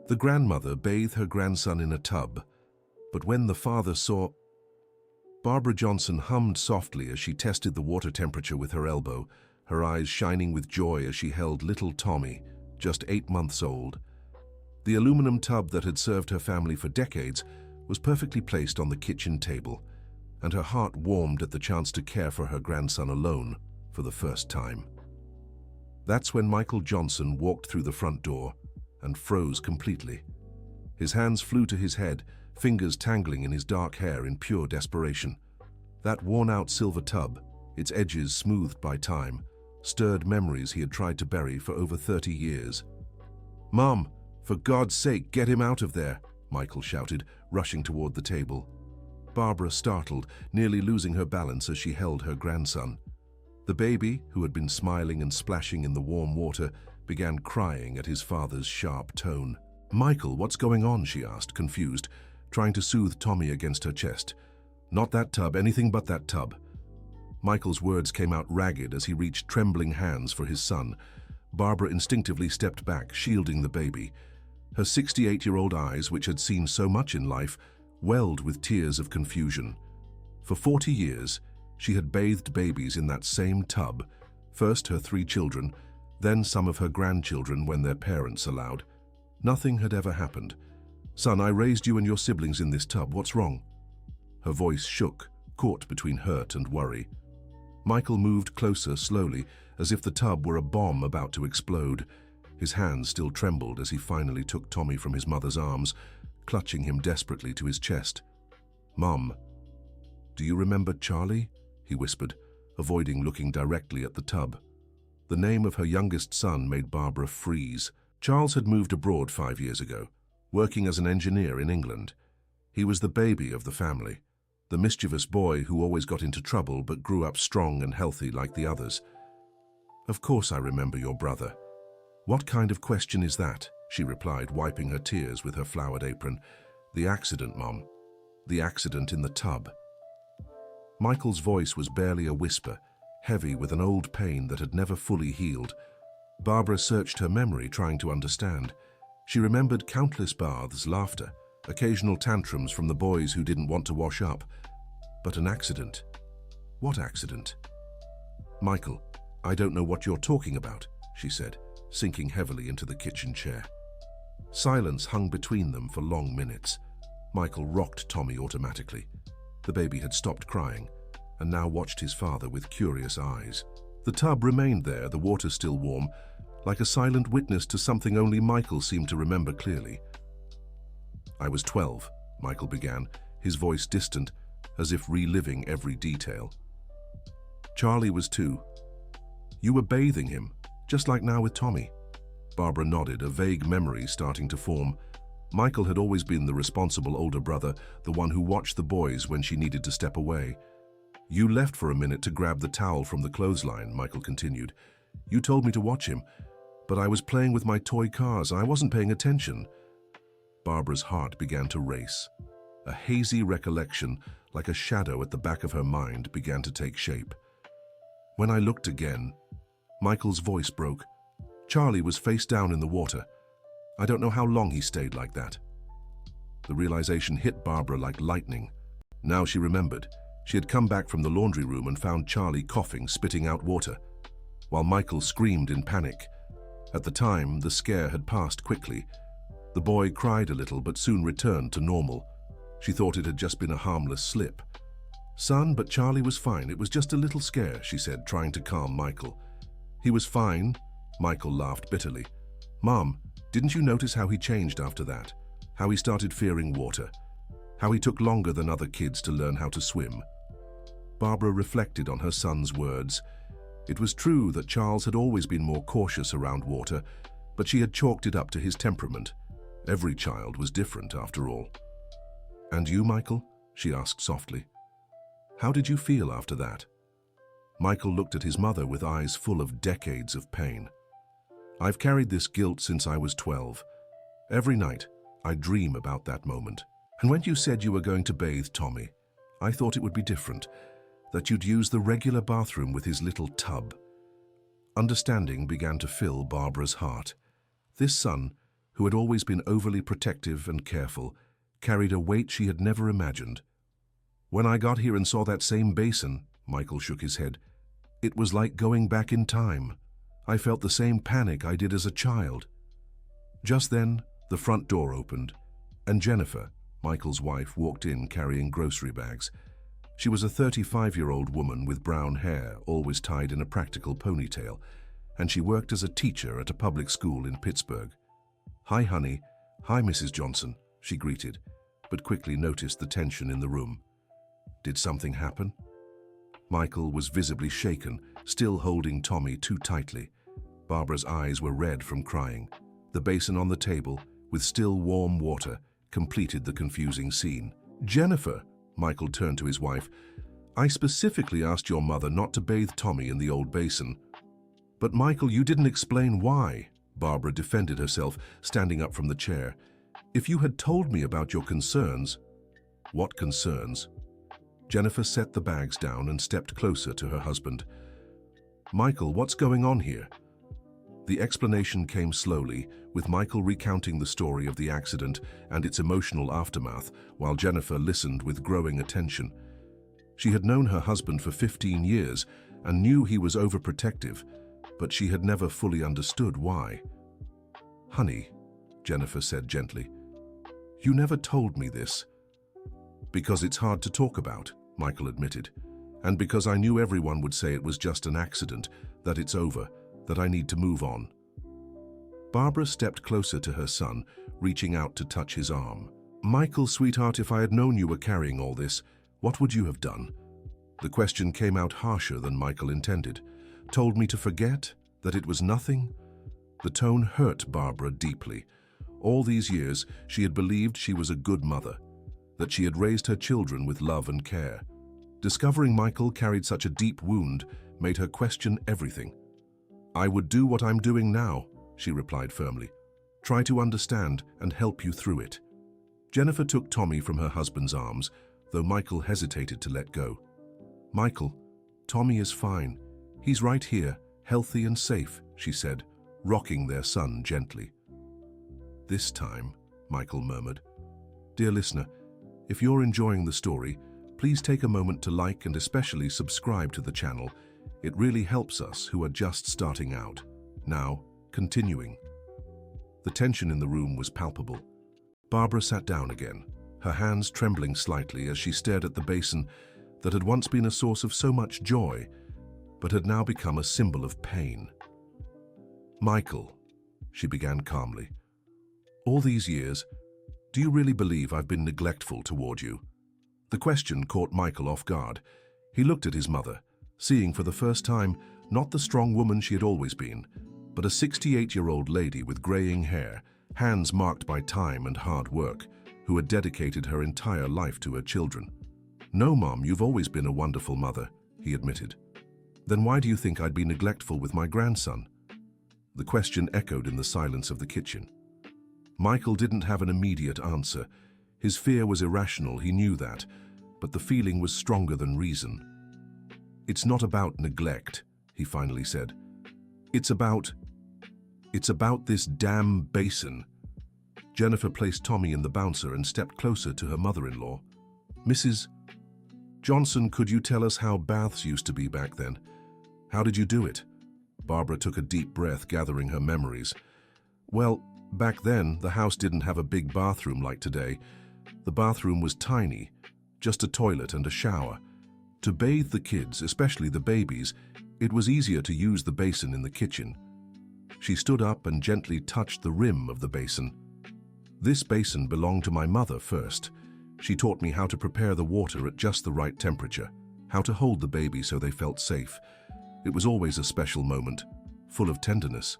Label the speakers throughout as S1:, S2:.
S1: The grandmother bathed her grandson in a tub, but when the father saw... Barbara Johnson hummed softly as she tested the water temperature with her elbow, her eyes shining with joy as she held little Tommy, just 8 months old. The aluminum tub that had served her family for decades was perfectly placed on the kitchen table, and her heart warmed at the chance to care for her grandson alone for the first time. That's when Michael Johnson walked through the front door and froze completely. His hands flew to his head, fingers tangling in his dark hair in pure desperation. That worn-out silver tub, its edges smoothed by time, stirred memories he had tried to bury for over 30 years. "Mom, for God's sake, get him out of there!" Michael shouted, rushing toward the table. Barbara startled, nearly losing her balance as she held her grandson. The baby, who had been smiling and splashing in the warm water, began crying at his father's sharp tone. "Michael, what's going on?" she asked, confused, trying to soothe Tommy against her chest. "Not that tub, anything but that tub." Michael's words came out ragged as he reached trembling hands for his son. Barbara instinctively stepped back, shielding the baby. Her 68-year-old eyes, which had seen so much in life, welled with tears of confusion. For 40 years, she had bathed babies in that same tub, first her 3 children, then some of her grandchildren when their parents allowed. Nothing had ever happened. "Son, I raised you and your siblings in this tub. What's wrong?" Her voice shook, caught between hurt and worry. Michael moved closer slowly, as if the tub were a bomb about to explode. His hands still trembled as he finally took Tommy from his mother's arms, clutching him desperately to his chest. "Mom, do you remember Charlie?" he whispered, avoiding looking directly at the tub. The name of her youngest son made Barbara freeze. Charles had moved abroad 5 years ago, working as an engineer in England. He was the baby of the family, the mischievous boy who always got into trouble but grew up strong and healthy like the others. "Of course I remember your brother. What kind of question is that?" she replied, wiping her tears with her flowered apron. "The accident, Mom. The accident in the tub." Michael's voice was barely a whisper, heavy with an old pain that had never fully healed. Barbara searched her memory, trying to understand. She remembered countless baths, laughter, occasional tantrums from the boys who didn't want to wash up. But an accident? What accident? "Michael, I don't know what you're talking about," she said, sinking heavily into the kitchen chair. Silence hung between them for long minutes. Michael rocked Tommy automatically. The baby had stopped crying and now watched his father with curious eyes. The tub remained there, the water still warm, like a silent witness to something only Michael seemed to remember clearly. "I was 12, Michael began, his voice distant, as if reliving every detail. "Charlie was 2. You were bathing him, just like now with Tommy." Barbara nodded, a vague memory starting to form. Michael had always been the responsible older brother, the one who watched the boys when she needed to step away. "You left for a minute to grab the towel from the clothesline," Michael continued. "You told me to watch him, but I was playing with my toy cars. I wasn't paying attention." Barbara's heart began to race. A hazy recollection, like a shadow at the back of her mind, began to take shape. When I looked again, Michael's voice broke. Charlie was face down in the water. I don't know how long he stayed like that. The realization hit Barbara like lightning. Now she remembered. She had come back from the laundry room and found Charlie coughing, spitting out water, while Michael screamed in panic. At the time, the scare had passed quickly. The boy cried a little but soon returned to normal. She thought it had just been a harmless slip. "Son, but Charlie was fine. It was just a little scare," she said, trying to calm Michael. "He was fine," Michael laughed bitterly. "Mom, didn't you notice how he changed after that? How he started fearing water? How he took longer than other kids to learn how to swim?" Barbara reflected on her son's words. It was true that Charles had always been more cautious around water, but she had chalked it up to his temperament. Every child was different, after all. "And you, Michael?" she asked softly. "How did you feel after that?" Michael looked at his mother with eyes full of decades of pain. "I've carried this guilt since I was 12. Every night, I dream about that moment. And when you said you were going to bathe Tommy, I thought it would be different, that you'd use the regular bathroom with his little tub." Understanding began to fill Barbara's heart. This son, who had always been overly protective and careful, carried a weight she had never imagined. When I got here and saw that same basin, Michael shook his head, it was like going back in time. I felt the same panic I did as a child. Just then, the front door opened, and Jennifer, Michael's wife, walked in carrying grocery bags. She was a 35-year-old woman with brown hair, always tied in a practical ponytail, and she worked as a teacher at a public school in Pittsburgh. "Hi, honey. Hi, Mrs. Johnson," she greeted, but quickly noticed the tension in the room. Did something happen? Michael was visibly shaken, still holding Tommy too tightly. Barbara's eyes were red from crying. The basin on the table, with still warm water, completed the confusing scene. "Jennifer," Michael turned to his wife, "I specifically asked your mother not to bathe Tommy in the old basin." "But Michael, you didn't explain why," Barbara defended herself, standing up from the chair. "If you had told me about your concerns—" "What concerns?" Jennifer set the bags down and stepped closer to her husband. "Michael, what's going on here?" The explanation came slowly, with Michael recounting the story of the accident and its emotional aftermath, while Jennifer listened with growing attention. She had known her husband for 15 years and knew he was overprotective, but she had never fully understood why. "Honey," Jennifer said gently, "you never told me this." "Because it's hard to talk about," Michael admitted, "and because I knew everyone would say it was just an accident, that it's over, that I need to move on." Barbara stepped closer to her son, reaching out to touch his arm. "Michael, sweetheart, if I had known you were carrying all this, what would you have done?" The question came out harsher than Michael intended. "Told me to forget? That it was nothing?" The tone hurt Barbara deeply. All these years, she had believed she was a good mother, that she had raised her children with love and care. Discovering Michael carried such a deep wound made her question everything. "I would do what I'm doing now," she replied firmly. "Try to understand and help you through it." Jennifer took Tommy from her husband's arms, though Michael hesitated to let go. "Michael, Tommy is fine. He's right here, healthy and safe," she said, rocking their son gently. "This time," Michael murmured. "Dear listener, if you're enjoying the story, please take a moment to like and especially subscribe to the channel. It really helps us who are just starting out. Now, continuing." The tension in the room was palpable. Barbara sat down again, her hands trembling slightly as she stared at the basin that had once been a source of so much joy, but had now become a symbol of pain. "Michael," she began calmly, "all these years, do you really believe I've been neglectful toward you?" The question caught Michael off guard. He looked at his mother, seeing for the first time not the strong woman she had always been, but a 68-year-old lady with graying hair, hands marked by time and hard work, who had dedicated her entire life to her children. "No, Mom, you've always been a wonderful mother," he admitted. "Then why do you think I'd be neglectful with my grandson?" The question echoed in the silence of the kitchen. Michael didn't have an immediate answer. His fear was irrational, he knew that, but the feeling was stronger than reason. "It's not about neglect," he finally said. It's about this damn basin." Jennifer placed Tommy in the bouncer and stepped closer to her mother-in-law. "Mrs. Johnson, could you tell us how baths used to be back then? How did you do it?" Barbara took a deep breath, gathering her memories. "Well, back then, the house didn't have a big bathroom like today. The bathroom was tiny, just a toilet and a shower. To bathe the kids, especially the babies, it was easier to use the basin in the kitchen." She stood up and gently touched the rim of the basin. "This basin belonged to my mother first. She taught me how to prepare the water at just the right temperature, how to hold the baby so they felt safe. It was always a special moment, full of tenderness."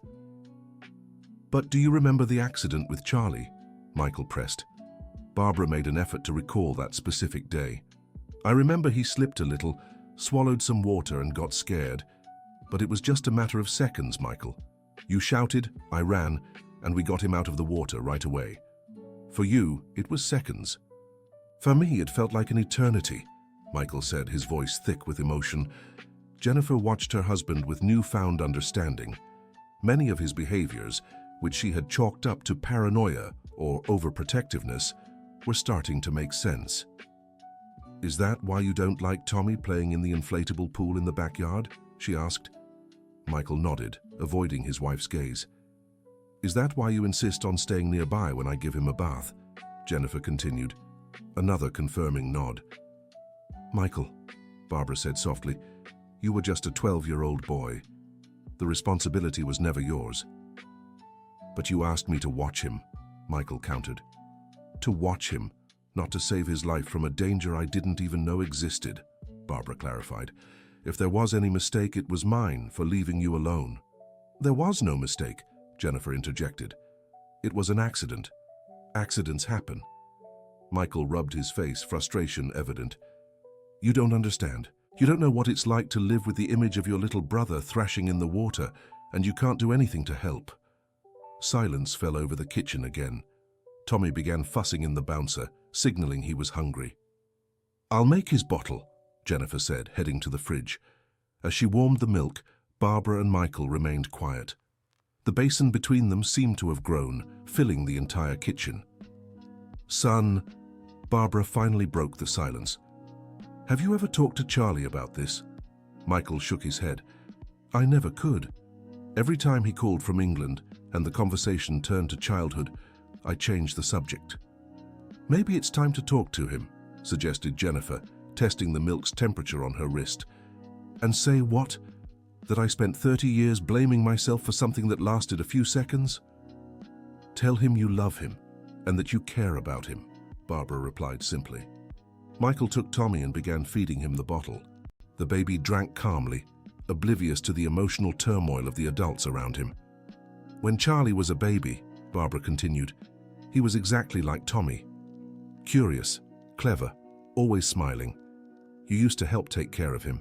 S1: "But do you remember the accident with Charlie?" Michael pressed. Barbara made an effort to recall that specific day. "I remember he slipped a little, swallowed some water and got scared. But it was just a matter of seconds, Michael. You shouted, I ran, and we got him out of the water right away. For you, it was seconds. For me, it felt like an eternity," Michael said, his voice thick with emotion. Jennifer watched her husband with newfound understanding. Many of his behaviors, which she had chalked up to paranoia or overprotectiveness, were starting to make sense. "Is that why you don't like Tommy playing in the inflatable pool in the backyard?" she asked. Michael nodded, avoiding his wife's gaze. "Is that why you insist on staying nearby when I give him a bath?" Jennifer continued. Another confirming nod. "Michael," Barbara said softly, "you were just a 12-year-old boy. The responsibility was never yours." "But you asked me to watch him," Michael countered. "To watch him, not to save his life from a danger I didn't even know existed," Barbara clarified. "If there was any mistake, it was mine for leaving you alone." "There was no mistake," Jennifer interjected. "It was an accident. Accidents happen." Michael rubbed his face, frustration evident. "You don't understand. You don't know what it's like to live with the image of your little brother thrashing in the water, and you can't do anything to help." Silence fell over the kitchen again. Tommy began fussing in the bouncer, signaling he was hungry. "I'll make his bottle," Jennifer said, heading to the fridge. As she warmed the milk, Barbara and Michael remained quiet. The basin between them seemed to have grown, filling the entire kitchen. "Son," Barbara finally broke the silence. "Have you ever talked to Charlie about this?" Michael shook his head. "I never could. Every time he called from England and the conversation turned to childhood, I changed the subject." "Maybe it's time to talk to him," suggested Jennifer, testing the milk's temperature on her wrist. "And say what? That I spent 30 years blaming myself for something that lasted a few seconds?" "Tell him you love him and that you care about him," Barbara replied simply. Michael took Tommy and began feeding him the bottle. The baby drank calmly, oblivious to the emotional turmoil of the adults around him. "When Charlie was a baby," Barbara continued, "he was exactly like Tommy. Curious, clever, always smiling. You used to help take care of him."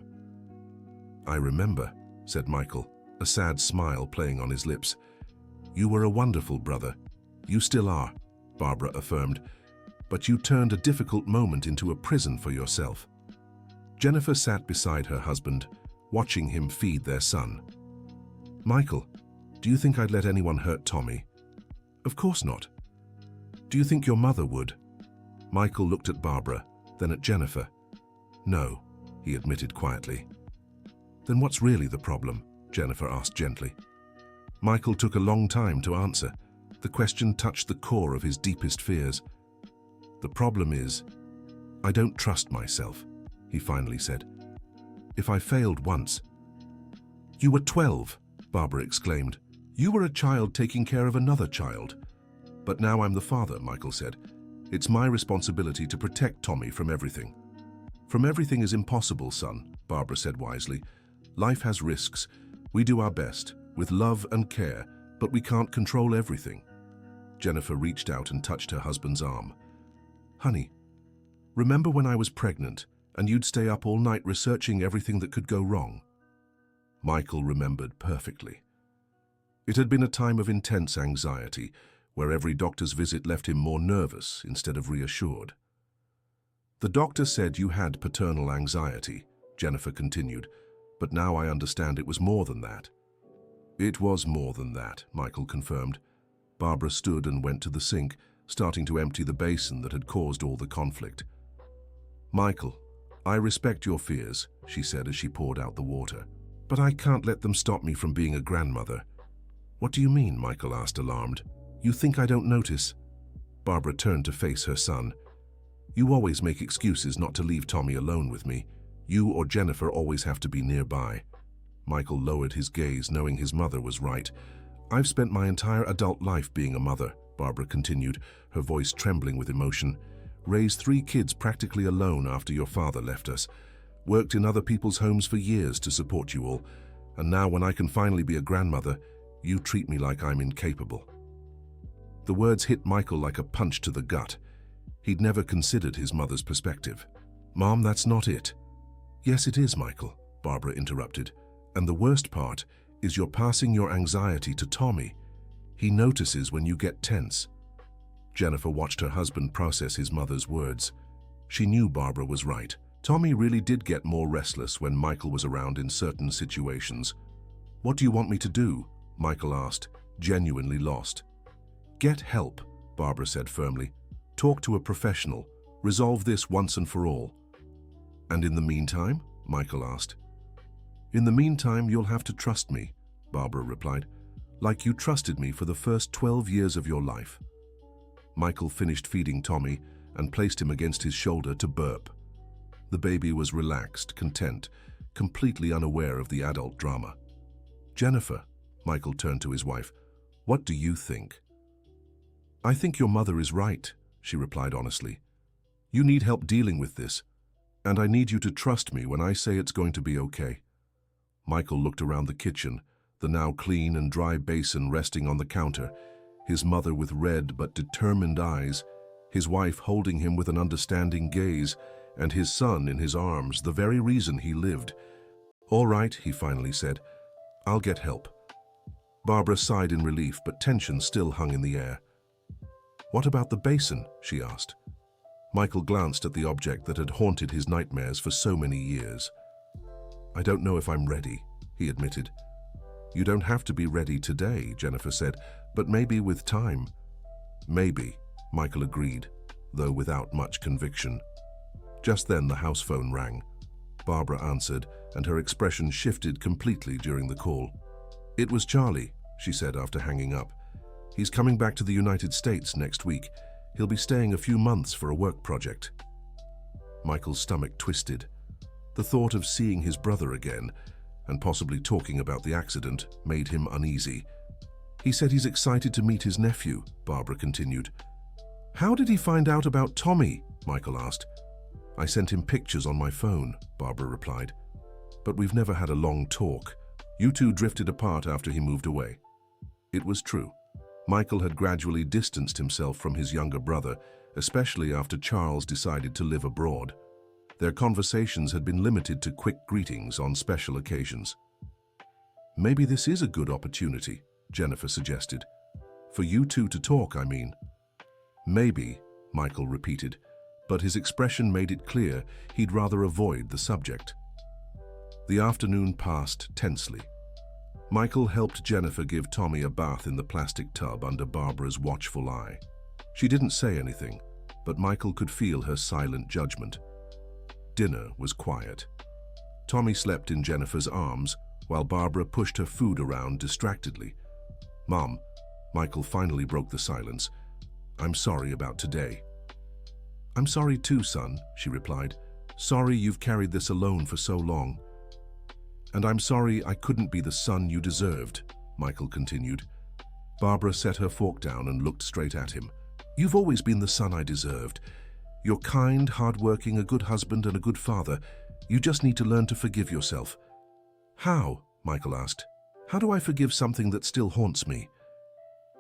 S1: "I remember," said Michael, a sad smile playing on his lips. "You were a wonderful brother. You still are," Barbara affirmed. "But you turned a difficult moment into a prison for yourself." Jennifer sat beside her husband, watching him feed their son. "Michael, do you think I'd let anyone hurt Tommy?" "Of course not." "Do you think your mother would?" Michael looked at Barbara, then at Jennifer. "No," he admitted quietly. "Then what's really the problem?" Jennifer asked gently. Michael took a long time to answer. The question touched the core of his deepest fears. "The problem is, I don't trust myself," he finally said. "If I failed once—" "You were 12, Barbara exclaimed. "You were a child taking care of another child." "But now I'm the father," Michael said. "It's my responsibility to protect Tommy from everything." "From everything is impossible, son," Barbara said wisely. "Life has risks. We do our best, with love and care, but we can't control everything." Jennifer reached out and touched her husband's arm. "Honey, remember when I was pregnant and you'd stay up all night researching everything that could go wrong?" Michael remembered perfectly. It had been a time of intense anxiety, where every doctor's visit left him more nervous instead of reassured. "The doctor said you had paternal anxiety," Jennifer continued, "but now I understand it was more than that." "It was more than that," Michael confirmed. Barbara stood and went to the sink, starting to empty the basin that had caused all the conflict. "Michael, I respect your fears," she said as she poured out the water, "but I can't let them stop me from being a grandmother." "What do you mean?" Michael asked, alarmed. "You think I don't notice?" Barbara turned to face her son. "You always make excuses not to leave Tommy alone with me. You or Jennifer always have to be nearby." Michael lowered his gaze, knowing his mother was right. "I've spent my entire adult life being a mother," Barbara continued, her voice trembling with emotion. "Raised 3 kids practically alone after your father left us. Worked in other people's homes for years to support you all. And now when I can finally be a grandmother, you treat me like I'm incapable." The words hit Michael like a punch to the gut. He'd never considered his mother's perspective. "Mom, that's not it." "Yes, it is, Michael," Barbara interrupted. "And the worst part is you're passing your anxiety to Tommy. He notices when you get tense." Jennifer watched her husband process his mother's words. She knew Barbara was right. Tommy really did get more restless when Michael was around in certain situations. "What do you want me to do?" Michael asked, genuinely lost. "Get help," Barbara said firmly. "Talk to a professional. Resolve this once and for all." "And in the meantime?" Michael asked. "In the meantime, you'll have to trust me," Barbara replied, "like you trusted me for the first 12 years of your life." Michael finished feeding Tommy and placed him against his shoulder to burp. The baby was relaxed, content, completely unaware of the adult drama. "Jennifer," Michael turned to his wife, "what do you think?" "I think your mother is right," she replied honestly. "You need help dealing with this, and I need you to trust me when I say it's going to be okay." Michael looked around the kitchen, the now clean and dry basin resting on the counter, his mother with red but determined eyes, his wife holding him with an understanding gaze, and his son in his arms, the very reason he lived. "All right," he finally said. "I'll get help." Barbara sighed in relief, but tension still hung in the air. "What about the basin?" she asked. Michael glanced at the object that had haunted his nightmares for so many years. "I don't know if I'm ready," he admitted. "You don't have to be ready today," Jennifer said, "but maybe with time." "Maybe," Michael agreed, though without much conviction. Just then the house phone rang. Barbara answered, and her expression shifted completely during the call. "It was Charlie," she said after hanging up. "He's coming back to the United States next week. He'll be staying a few months for a work project." Michael's stomach twisted. The thought of seeing his brother again, and possibly talking about the accident, made him uneasy. "He said he's excited to meet his nephew," Barbara continued. "How did he find out about Tommy?" Michael asked. "I sent him pictures on my phone," Barbara replied. "But we've never had a long talk. You two drifted apart after he moved away." It was true. Michael had gradually distanced himself from his younger brother, especially after Charles decided to live abroad. Their conversations had been limited to quick greetings on special occasions. "Maybe this is a good opportunity," Jennifer suggested. "For you two to talk, I mean." "Maybe," Michael repeated, but his expression made it clear he'd rather avoid the subject. The afternoon passed tensely. Michael helped Jennifer give Tommy a bath in the plastic tub under Barbara's watchful eye. She didn't say anything, but Michael could feel her silent judgment. Dinner was quiet. Tommy slept in Jennifer's arms while Barbara pushed her food around distractedly. "Mom," Michael finally broke the silence, "I'm sorry about today." "I'm sorry too, son," she replied. "Sorry you've carried this alone for so long." "And I'm sorry I couldn't be the son you deserved," Michael continued. Barbara set her fork down and looked straight at him. "You've always been the son I deserved. You're kind, hardworking, a good husband and a good father. You just need to learn to forgive yourself." "How?" Michael asked. "How do I forgive something that still haunts me?"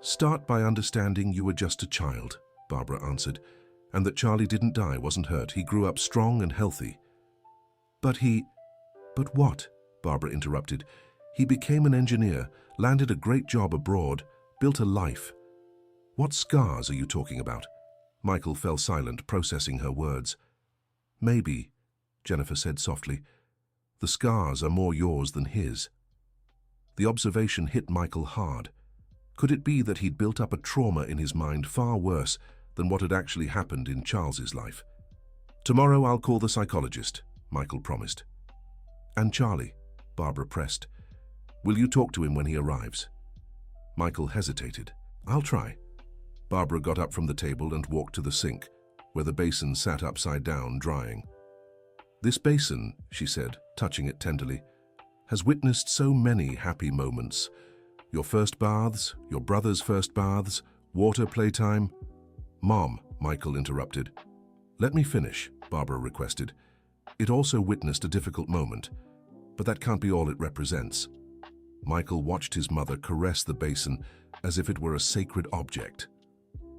S1: "Start by understanding you were just a child," Barbara answered, "and that Charlie didn't die, wasn't hurt. He grew up strong and healthy." But what?" Barbara interrupted. "He became an engineer, landed a great job abroad, built a life." "What scars are you talking about?" Michael fell silent, processing her words. "Maybe," Jennifer said softly, "the scars are more yours than his." The observation hit Michael hard. Could it be that he'd built up a trauma in his mind far worse than what had actually happened in Charles's life? "Tomorrow I'll call the psychologist," Michael promised. "And Charlie," Barbara pressed. "Will you talk to him when he arrives?" Michael hesitated. "I'll try." Barbara got up from the table and walked to the sink, where the basin sat upside down, drying. "This basin," she said, touching it tenderly, "has witnessed so many happy moments. Your first baths, your brother's first baths, water playtime." "Mom," Michael interrupted. "Let me finish," Barbara requested. "It also witnessed a difficult moment, but that can't be all it represents." Michael watched his mother caress the basin as if it were a sacred object.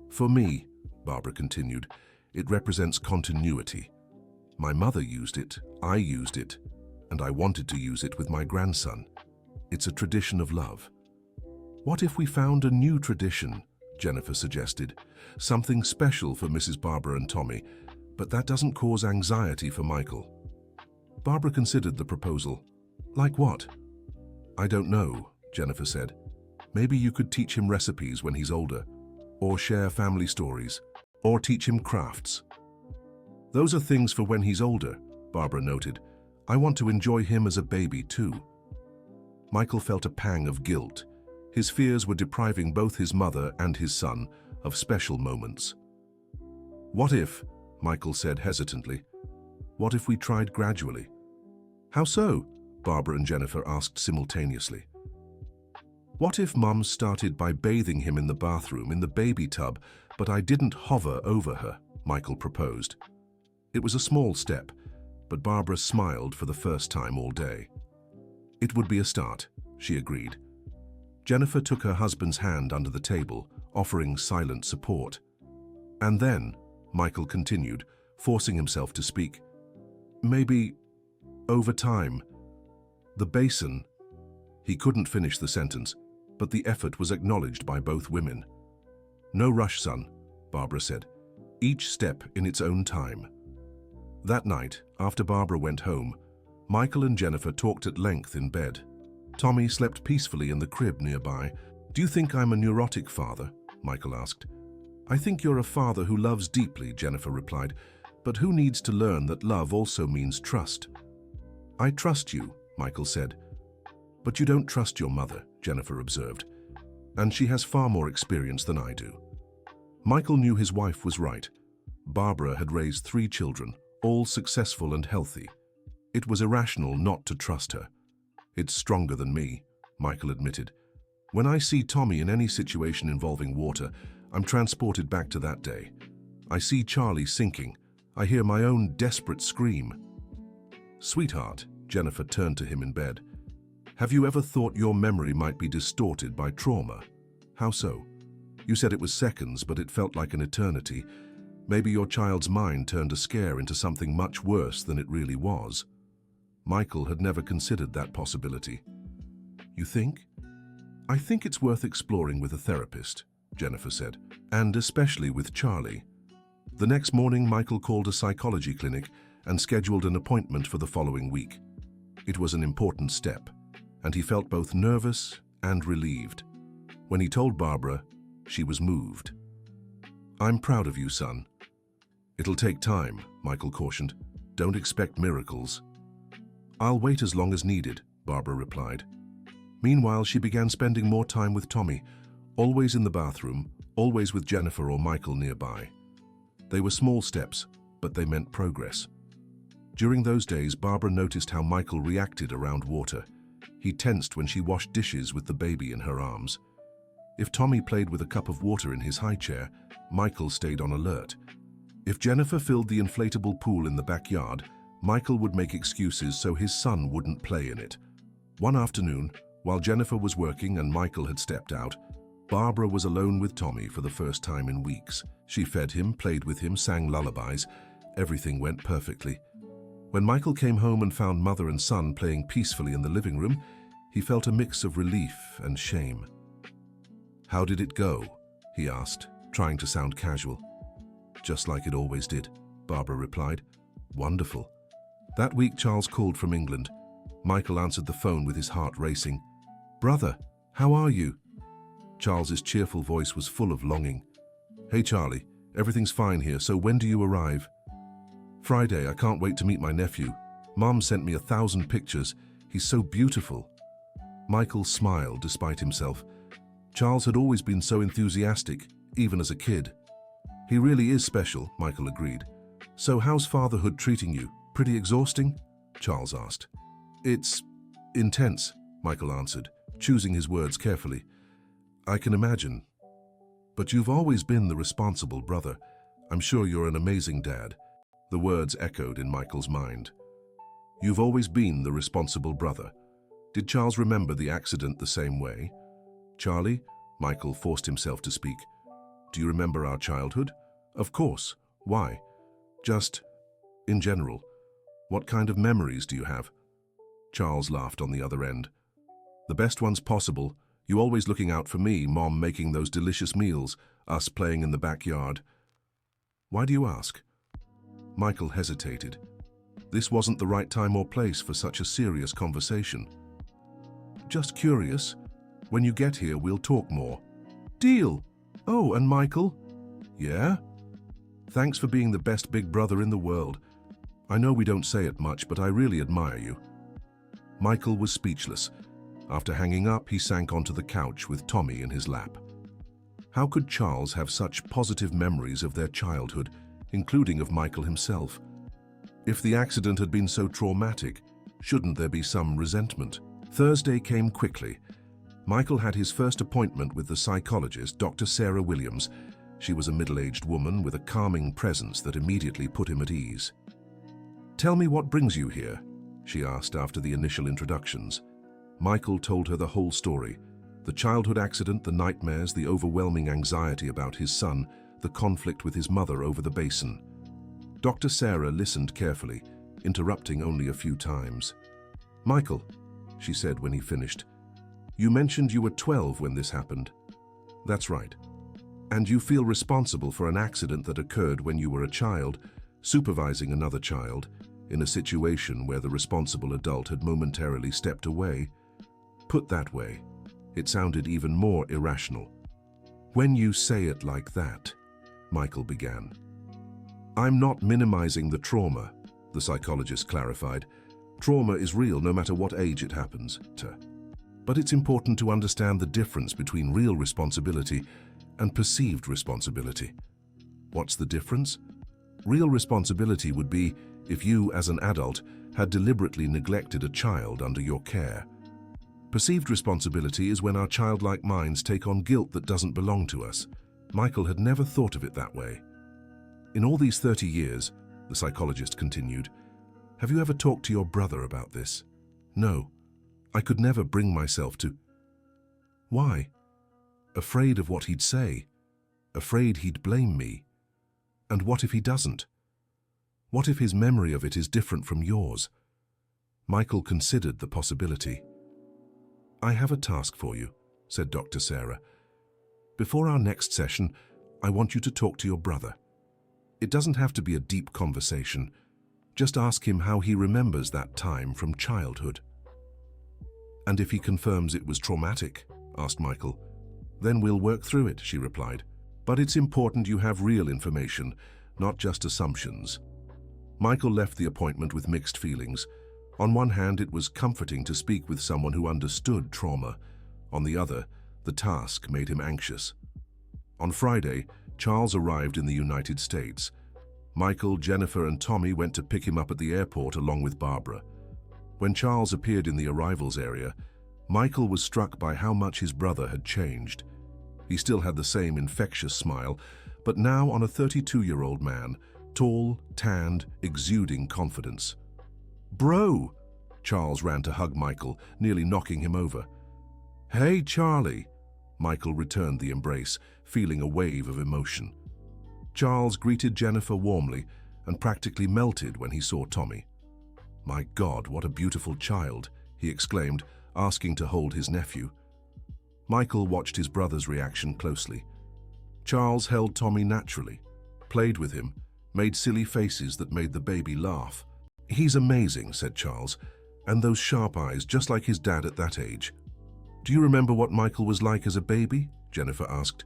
S1: "For me," Barbara continued, "it represents continuity. My mother used it, I used it, and I wanted to use it with my grandson. It's a tradition of love." "What if we found a new tradition?" Jennifer suggested. "Something special for Mrs. Barbara and Tommy, but that doesn't cause anxiety for Michael." Barbara considered the proposal. "Like what?" "I don't know," Jennifer said. Maybe you could teach him recipes when he's older, or share family stories, or teach him crafts. Those are things for when he's older, Barbara noted. I want to enjoy him as a baby too. Michael felt a pang of guilt. His fears were depriving both his mother and his son of special moments. What if, Michael said hesitantly, what if we tried gradually? How so? Barbara and Jennifer asked simultaneously. What if Mum started by bathing him in the bathroom in the baby tub, but I didn't hover over her, Michael proposed. It was a small step, but Barbara smiled for the first time all day. It would be a start, she agreed. Jennifer took her husband's hand under the table, offering silent support. And then, Michael continued, forcing himself to speak, maybe, over time, the Basin. He couldn't finish the sentence, but the effort was acknowledged by both women. No rush, son, Barbara said. Each step in its own time. That night, after Barbara went home, Michael and Jennifer talked at length in bed. Tommy slept peacefully in the crib nearby. Do you think I'm a neurotic father? Michael asked. I think you're a father who loves deeply, Jennifer replied, but who needs to learn that love also means trust? I trust you, Michael said. But you don't trust your mother, Jennifer observed, and she has far more experience than I do. Michael knew his wife was right. Barbara had raised 3 children, all successful and healthy. It was irrational not to trust her. It's stronger than me, Michael admitted. When I see Tommy in any situation involving water, I'm transported back to that day. I see Charlie sinking. I hear my own desperate scream. Sweetheart, Jennifer turned to him in bed. Have you ever thought your memory might be distorted by trauma? How so? You said it was seconds, but it felt like an eternity. Maybe your child's mind turned a scare into something much worse than it really was. Michael had never considered that possibility. You think? I think it's worth exploring with a therapist, Jennifer said, and especially with Charlie. The next morning, Michael called a psychology clinic and scheduled an appointment for the following week. It was an important step, and he felt both nervous and relieved. When he told Barbara, she was moved. I'm proud of you, son. It'll take time, Michael cautioned. Don't expect miracles. I'll wait as long as needed, Barbara replied. Meanwhile, she began spending more time with Tommy, always in the bathroom, always with Jennifer or Michael nearby. They were small steps, but they meant progress. During those days, Barbara noticed how Michael reacted around water. He tensed when she washed dishes with the baby in her arms. If Tommy played with a cup of water in his high chair, Michael stayed on alert. If Jennifer filled the inflatable pool in the backyard, Michael would make excuses so his son wouldn't play in it. One afternoon, while Jennifer was working and Michael had stepped out, Barbara was alone with Tommy for the first time in weeks. She fed him, played with him, sang lullabies. Everything went perfectly. When Michael came home and found mother and son playing peacefully in the living room, he felt a mix of relief and shame. How did it go? He asked, trying to sound casual. Just like it always did, Barbara replied. Wonderful. That week Charles called from England. Michael answered the phone with his heart racing. Brother, how are you? Charles's cheerful voice was full of longing. Hey Charlie, everything's fine here, so when do you arrive? Friday, I can't wait to meet my nephew. Mom sent me 1,000 pictures. He's so beautiful. Michael smiled despite himself. Charles had always been so enthusiastic, even as a kid. He really is special, Michael agreed. So how's fatherhood treating you? Pretty exhausting? Charles asked. It's intense, Michael answered, choosing his words carefully. I can imagine. But you've always been the responsible brother. I'm sure you're an amazing dad. The words echoed in Michael's mind. You've always been the responsible brother. Did Charles remember the accident the same way? Charlie, Michael forced himself to speak. Do you remember our childhood? Of course. Why? Just, in general. What kind of memories do you have? Charles laughed on the other end. The best ones possible. You always looking out for me, Mom making those delicious meals, us playing in the backyard. Why do you ask? Michael hesitated. This wasn't the right time or place for such a serious conversation. Just curious. When you get here, we'll talk more. Deal. Oh, and Michael? Yeah? Thanks for being the best big brother in the world. I know we don't say it much, but I really admire you. Michael was speechless. After hanging up, he sank onto the couch with Tommy in his lap. How could Charles have such positive memories of their childhood, including of Michael himself? If the accident had been so traumatic, shouldn't there be some resentment? Thursday came quickly. Michael had his first appointment with the psychologist, Dr. Sarah Williams. She was a middle-aged woman with a calming presence that immediately put him at ease. "Tell me what brings you here," she asked after the initial introductions. Michael told her the whole story. The childhood accident, the nightmares, the overwhelming anxiety about his son, the conflict with his mother over the Basin. Dr. Sarah listened carefully, interrupting only a few times. "Michael," she said when he finished, "you mentioned you were 12 when this happened." "That's right. And you feel responsible for an accident that occurred when you were a child, supervising another child, in a situation where the responsible adult had momentarily stepped away. Put that way, it sounded even more irrational." "When you say it like that," Michael began. "I'm not minimizing the trauma," the psychologist clarified. "Trauma is real no matter what age it happens to. But it's important to understand the difference between real responsibility and perceived responsibility." "What's the difference?" "Real responsibility would be if you, as an adult, had deliberately neglected a child under your care. Perceived responsibility is when our childlike minds take on guilt that doesn't belong to us." Michael had never thought of it that way. "In all these 30 years, the psychologist continued, have you ever talked to your brother about this?" "No. I could never bring myself to." "Why?" "Afraid of what he'd say. Afraid he'd blame me. And what if he doesn't? What if his memory of it is different from yours?" Michael considered the possibility. "I have a task for you," said Dr. Sarah. "Before our next session, I want you to talk to your brother. It doesn't have to be a deep conversation. Just ask him how he remembers that time from childhood." "And if he confirms it was traumatic?" asked Michael. "Then we'll work through it," she replied. "But it's important you have real information, not just assumptions." Michael left the appointment with mixed feelings. On one hand, it was comforting to speak with someone who understood trauma. On the other, the task made him anxious. On Friday, Charles arrived in the United States. Michael, Jennifer, and Tommy went to pick him up at the airport along with Barbara. When Charles appeared in the arrivals area, Michael was struck by how much his brother had changed. He still had the same infectious smile, but now on a 32-year-old man, tall, tanned, exuding confidence. "Bro!" Charles ran to hug Michael, nearly knocking him over. "Hey, Charlie!" Michael returned the embrace, feeling a wave of emotion. Charles greeted Jennifer warmly and practically melted when he saw Tommy. "My God, what a beautiful child!" he exclaimed, asking to hold his nephew. Michael watched his brother's reaction closely. Charles held Tommy naturally, played with him, made silly faces that made the baby laugh. "He's amazing," said Charles, "and those sharp eyes, just like his dad at that age." "Do you remember what Michael was like as a baby?" Jennifer asked.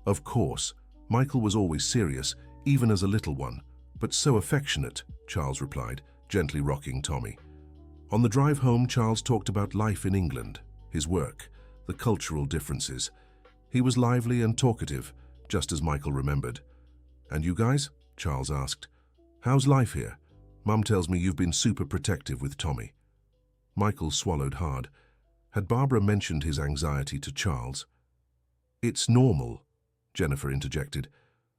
S1: "Of course. Michael was always serious, even as a little one, but so affectionate," Charles replied, gently rocking Tommy. On the drive home, Charles talked about life in England, his work, the cultural differences. He was lively and talkative, just as Michael remembered. "And you guys?" Charles asked. "How's life here? Mum tells me you've been super protective with Tommy." Michael swallowed hard. Had Barbara mentioned his anxiety to Charles? "It's normal," Jennifer interjected.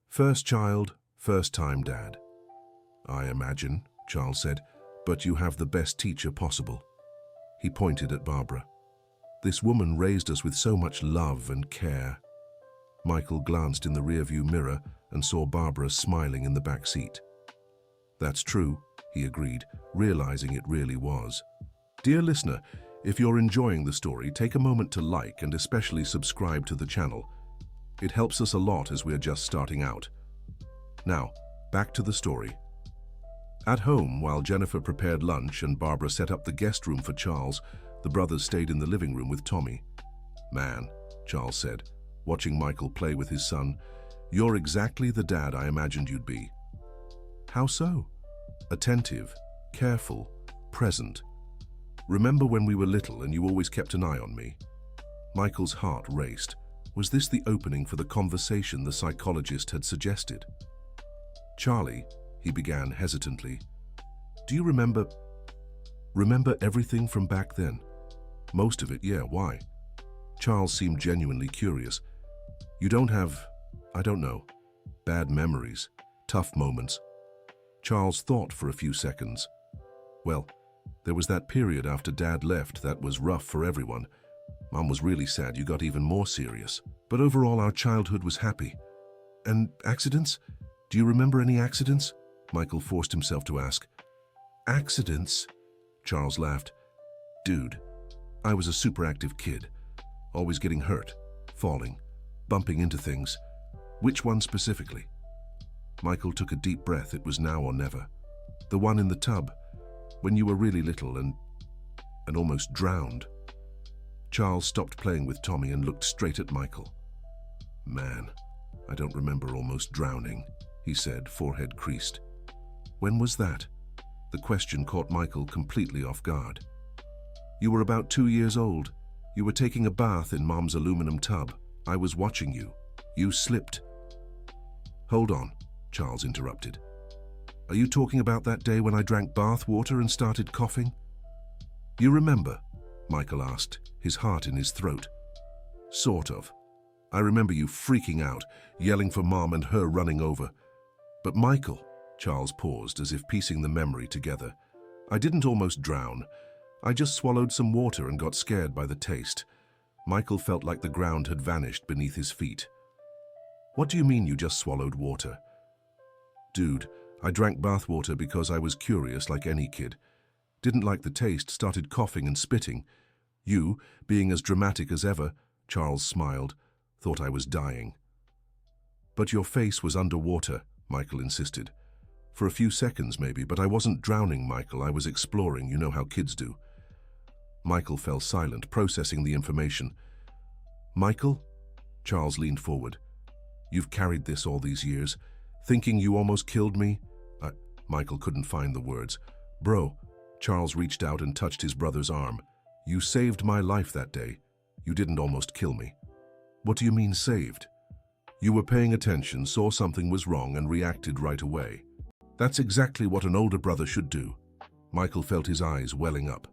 S1: "First child, first time dad." "I imagine," Charles said, "but you have the best teacher possible." He pointed at Barbara. "This woman raised us with so much love and care." Michael glanced in the rearview mirror and saw Barbara smiling in the back seat. "That's true," he agreed, realizing it really was. Dear listener, if you're enjoying the story, take a moment to like and especially subscribe to the channel. It helps us a lot as we're just starting out. Now, back to the story. At home, while Jennifer prepared lunch and Barbara set up the guest room for Charles, the brothers stayed in the living room with Tommy. Man, Charles said, watching Michael play with his son, you're exactly the dad I imagined you'd be. How so? Attentive, careful, present. Remember when we were little and you always kept an eye on me? Michael's heart raced. Was this the opening for the conversation the psychologist had suggested? Charlie, he began hesitantly, do you remember everything from back then? Most of it, yeah, why? Charles seemed genuinely curious. You don't have, I don't know, bad memories, tough moments? Charles thought for a few seconds. Well, there was that period after Dad left that was rough for everyone. Mom was really sad you got even more serious. But overall, our childhood was happy. And accidents? Do you remember any accidents? Michael forced himself to ask. Accidents? Charles laughed. Dude, I was a super active kid. Always getting hurt, falling, bumping into things. Which one specifically? Michael took a deep breath. It was now or never. The one in the tub, when you were really little and almost drowned. Charles stopped playing with Tommy and looked straight at Michael. Man, I don't remember almost drowning, he said, forehead creased. When was that? The question caught Michael completely off guard. You were about 2 years old. You were taking a bath in Mom's aluminum tub. I was watching you. You slipped. Hold on, Charles interrupted. Are you talking about that day when I drank bath water and started coughing? You remember? Michael asked, his heart in his throat. Sort of. I remember you freaking out, yelling for Mom and her running over. But Michael, Charles paused as if piecing the memory together. I didn't almost drown. I just swallowed some water and got scared by the taste. Michael felt like the ground had vanished beneath his feet. What do you mean you just swallowed water? Dude, I drank bath water because I was curious like any kid. Didn't like the taste, started coughing and spitting. You, being as dramatic as ever, Charles smiled, thought I was dying. But your face was underwater, Michael insisted. For a few seconds maybe, but I wasn't drowning, Michael. I was exploring, you know how kids do. Michael fell silent, processing the information. Michael? Charles leaned forward. You've carried this all these years, thinking you almost killed me? Michael couldn't find the words. Bro, Charles reached out and touched his brother's arm. You saved my life that day. You didn't almost kill me. What do you mean saved? You were paying attention, saw something was wrong and reacted right away. That's exactly what an older brother should do. Michael felt his eyes welling up.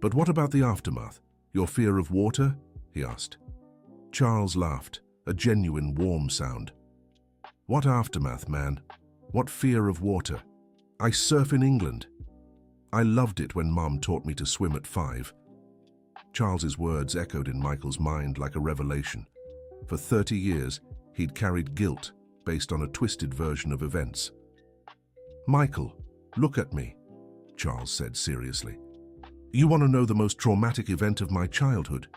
S1: But what about the aftermath? Your fear of water? He asked. Charles laughed, a genuine warm sound. What aftermath, man? What fear of water? I surf in England. I loved it when Mom taught me to swim at 5. Charles's words echoed in Michael's mind like a revelation. For 30 years, he'd carried guilt based on a twisted version of events. Michael, look at me, Charles said seriously. You want to know the most traumatic event of my childhood?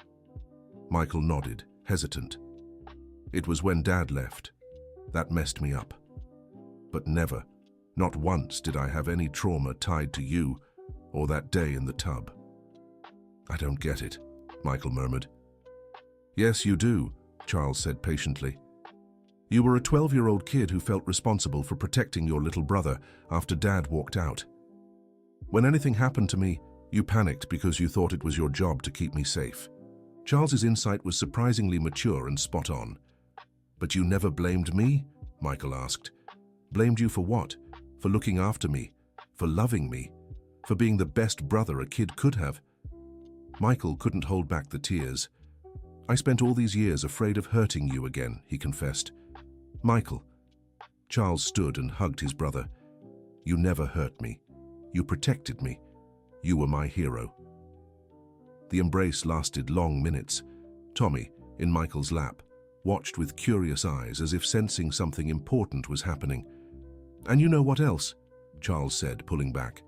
S1: Michael nodded, hesitant. It was when Dad left. That messed me up. But never, not once did I have any trauma tied to you or that day in the tub. I don't get it, Michael murmured. Yes, you do, Charles said patiently. You were a 12-year-old kid who felt responsible for protecting your little brother after Dad walked out. When anything happened to me, you panicked because you thought it was your job to keep me safe. Charles's insight was surprisingly mature and spot on. But you never blamed me? Michael asked. Blamed you for what? For looking after me? For loving me? For being the best brother a kid could have? Michael couldn't hold back the tears. I spent all these years afraid of hurting you again, he confessed. Michael. Charles stood and hugged his brother. You never hurt me. You protected me. You were my hero. The embrace lasted long minutes. Tommy, in Michael's lap, watched with curious eyes as if sensing something important was happening. And you know what else? Charles said, pulling back.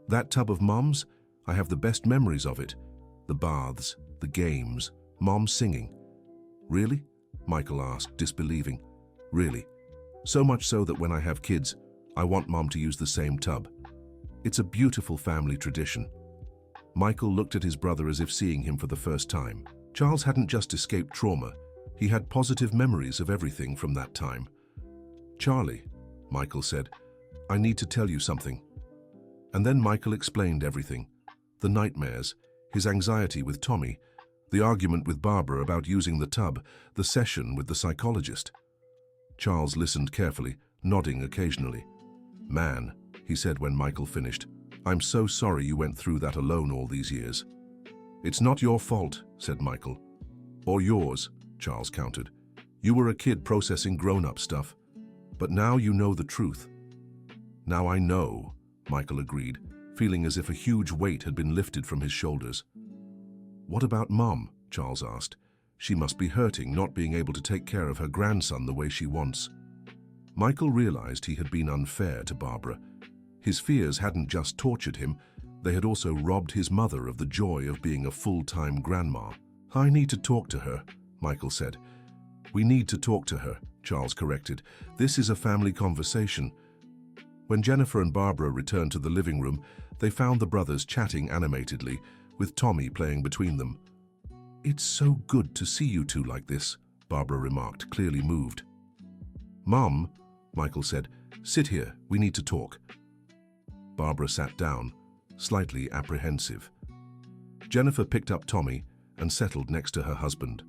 S1: That tub of Mom's? I have the best memories of it. The baths, the games, Mom singing. Really? Michael asked, disbelieving. Really. So much so that when I have kids, I want Mom to use the same tub. It's a beautiful family tradition. Michael looked at his brother as if seeing him for the first time. Charles hadn't just escaped trauma, he had positive memories of everything from that time. "Charlie," Michael said, "I need to tell you something." And then Michael explained everything. The nightmares, his anxiety with Tommy, the argument with Barbara about using the tub, the session with the psychologist. Charles listened carefully, nodding occasionally. "Man," he said when Michael finished, "I'm so sorry you went through that alone all these years." "It's not your fault," said Michael. "Or yours," Charles countered. "You were a kid processing grown-up stuff. But now you know the truth." "Now I know," Michael agreed, feeling as if a huge weight had been lifted from his shoulders. "What about Mom?" Charles asked. "She must be hurting not being able to take care of her grandson the way she wants." Michael realized he had been unfair to Barbara. His fears hadn't just tortured him, they had also robbed his mother of the joy of being a full-time grandma. "I need to talk to her," Michael said. "We need to talk to her," Charles corrected. "This is a family conversation." When Jennifer and Barbara returned to the living room, they found the brothers chatting animatedly, with Tommy playing between them. "It's so good to see you two like this," Barbara remarked, clearly moved. "Mom," Michael said, "sit here, we need to talk." Barbara sat down, slightly apprehensive. Jennifer picked up Tommy and settled next to her husband.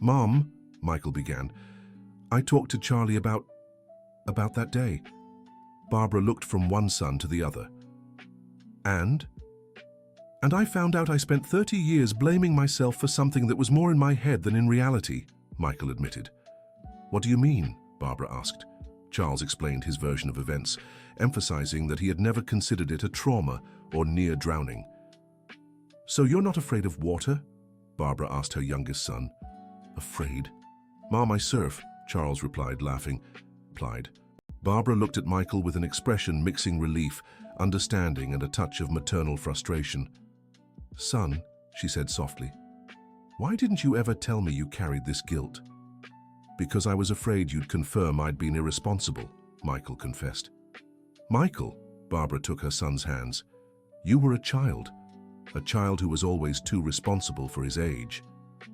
S1: "Mom," Michael began, "I talked to Charlie about that day." Barbara looked from one son to the other. And I found out I spent 30 years blaming myself for something that was more in my head than in reality," Michael admitted. "What do you mean?" Barbara asked. Charles explained his version of events, emphasizing that he had never considered it a trauma or near drowning. "So you're not afraid of water?" Barbara asked her youngest son. "Afraid? Mom, I surf," Charles replied, laughing. Barbara looked at Michael with an expression mixing relief, understanding, and a touch of maternal frustration. "Son," she said softly, "why didn't you ever tell me you carried this guilt?" "Because I was afraid you'd confirm I'd been irresponsible," Michael confessed. "Michael," Barbara took her son's hands, "you were a child who was always too responsible for his age.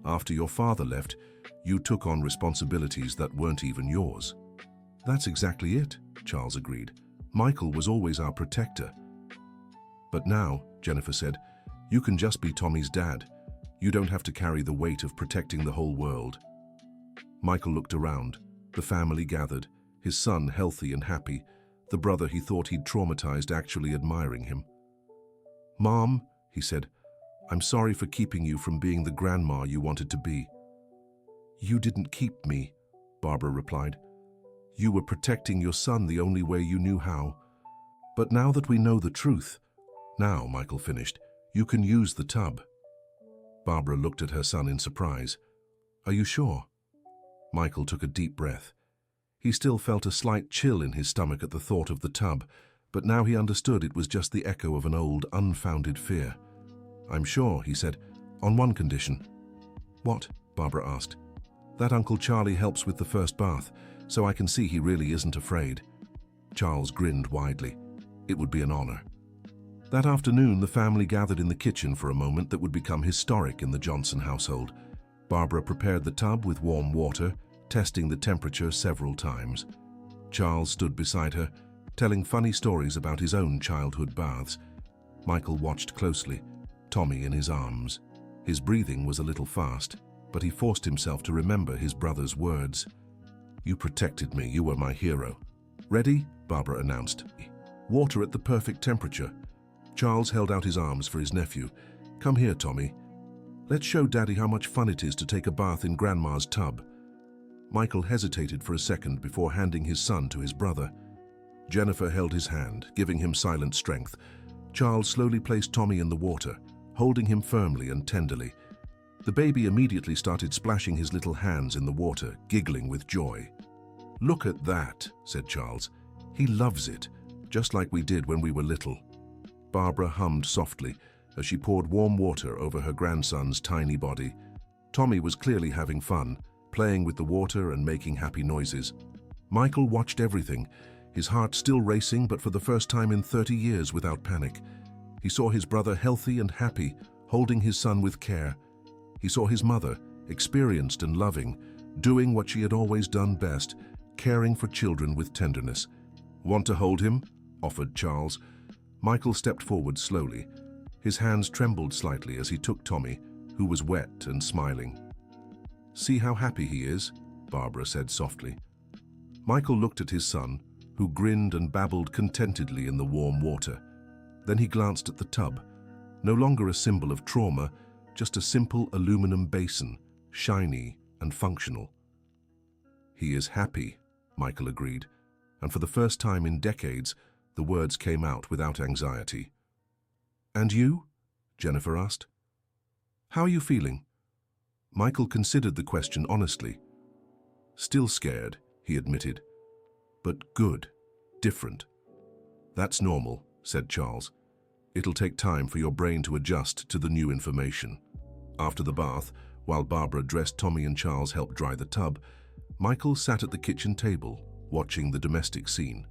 S1: After your father left, you took on responsibilities that weren't even yours." "That's exactly it," Charles agreed. "Michael was always our protector." "But now," Jennifer said, "you can just be Tommy's dad. You don't have to carry the weight of protecting the whole world." Michael looked around. The family gathered, his son healthy and happy, the brother he thought he'd traumatized actually admiring him. "Mom," he said, "I'm sorry for keeping you from being the grandma you wanted to be." "You didn't keep me," Barbara replied. "You were protecting your son the only way you knew how. But now that we know the truth," "Now," Michael finished, "you can use the tub." Barbara looked at her son in surprise. "Are you sure?" Michael took a deep breath. He still felt a slight chill in his stomach at the thought of the tub, but now he understood it was just the echo of an old, unfounded fear. "I'm sure," he said, "on one condition." "What?" Barbara asked. "That Uncle Charlie helps with the first bath, so I can see he really isn't afraid." Charles grinned widely. It would be an honor. That afternoon, the family gathered in the kitchen for a moment that would become historic in the Johnson household. Barbara prepared the tub with warm water, testing the temperature several times. Charles stood beside her, telling funny stories about his own childhood baths. Michael watched closely, Tommy in his arms. His breathing was a little fast, but he forced himself to remember his brother's words. "You protected me, you were my hero." "Ready?" Barbara announced. Water at the perfect temperature. Charles held out his arms for his nephew. "Come here, Tommy. Let's show Daddy how much fun it is to take a bath in Grandma's tub." Michael hesitated for a second before handing his son to his brother. Jennifer held his hand, giving him silent strength. Charles slowly placed Tommy in the water, holding him firmly and tenderly. The baby immediately started splashing his little hands in the water, giggling with joy. "Look at that," said Charles. "He loves it, just like we did when we were little." Barbara hummed softly as she poured warm water over her grandson's tiny body. Tommy was clearly having fun, playing with the water and making happy noises. Michael watched everything, his heart still racing, but for the first time in 30 years without panic. He saw his brother healthy and happy, holding his son with care. He saw his mother, experienced and loving, doing what she had always done best, caring for children with tenderness. "Want to hold him?" offered Charles. Michael stepped forward slowly. His hands trembled slightly as he took Tommy, who was wet and smiling. "See how happy he is," Barbara said softly. Michael looked at his son, who grinned and babbled contentedly in the warm water. Then he glanced at the tub, no longer a symbol of trauma, just a simple aluminum basin, shiny and functional. "He is happy," Michael agreed, and for the first time in decades, the words came out without anxiety. "And you?" Jennifer asked. "How are you feeling?" Michael considered the question honestly. "Still scared," he admitted. "But good, different." "That's normal," said Charles. "It'll take time for your brain to adjust to the new information." After the bath, while Barbara dressed Tommy and Charles helped dry the tub, Michael sat at the kitchen table, watching the domestic scene.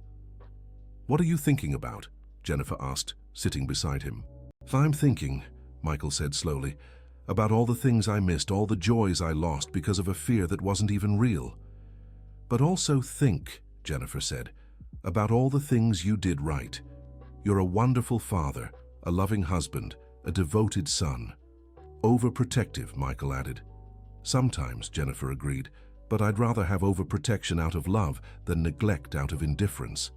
S1: "What are you thinking about?" Jennifer asked, sitting beside him. "I'm thinking," Michael said slowly, "about all the things I missed, all the joys I lost because of a fear that wasn't even real." "But also think," Jennifer said, "about all the things you did right. You're a wonderful father, a loving husband, a devoted son." "Overprotective," Michael added. "Sometimes," Jennifer agreed, "but I'd rather have overprotection out of love than neglect out of indifference."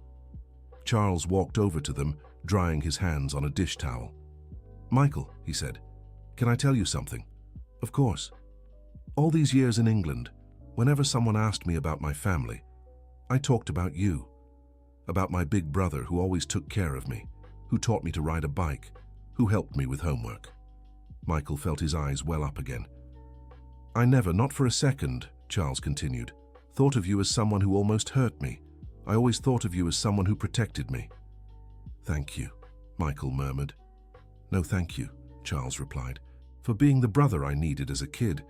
S1: Charles walked over to them, drying his hands on a dish towel. "Michael," he said, "can I tell you something?" "Of course." "All these years in England, whenever someone asked me about my family, I talked about you, about my big brother who always took care of me, who taught me to ride a bike, who helped me with homework." Michael felt his eyes well up again. "I never, not for a second," Charles continued, "thought of you as someone who almost hurt me. I always thought of you as someone who protected me." "Thank you," Michael murmured. "No, thank you," Charles replied, "for being the brother I needed as a kid,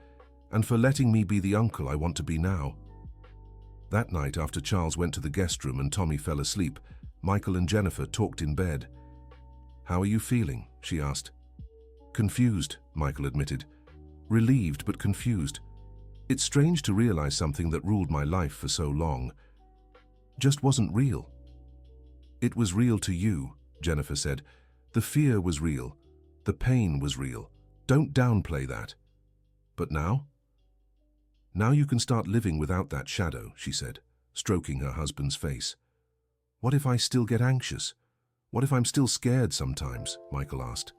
S1: and for letting me be the uncle I want to be now." That night, after Charles went to the guest room and Tommy fell asleep, Michael and Jennifer talked in bed. "How are you feeling?" she asked. "Confused," Michael admitted. "Relieved but confused. It's strange to realize something that ruled my life for so long just wasn't real." "It was real to you," Jennifer said. "The fear was real. The pain was real. Don't downplay that." "But now?" "Now you can start living without that shadow," she said, stroking her husband's face. "What if I still get anxious? What if I'm still scared sometimes?" Michael asked.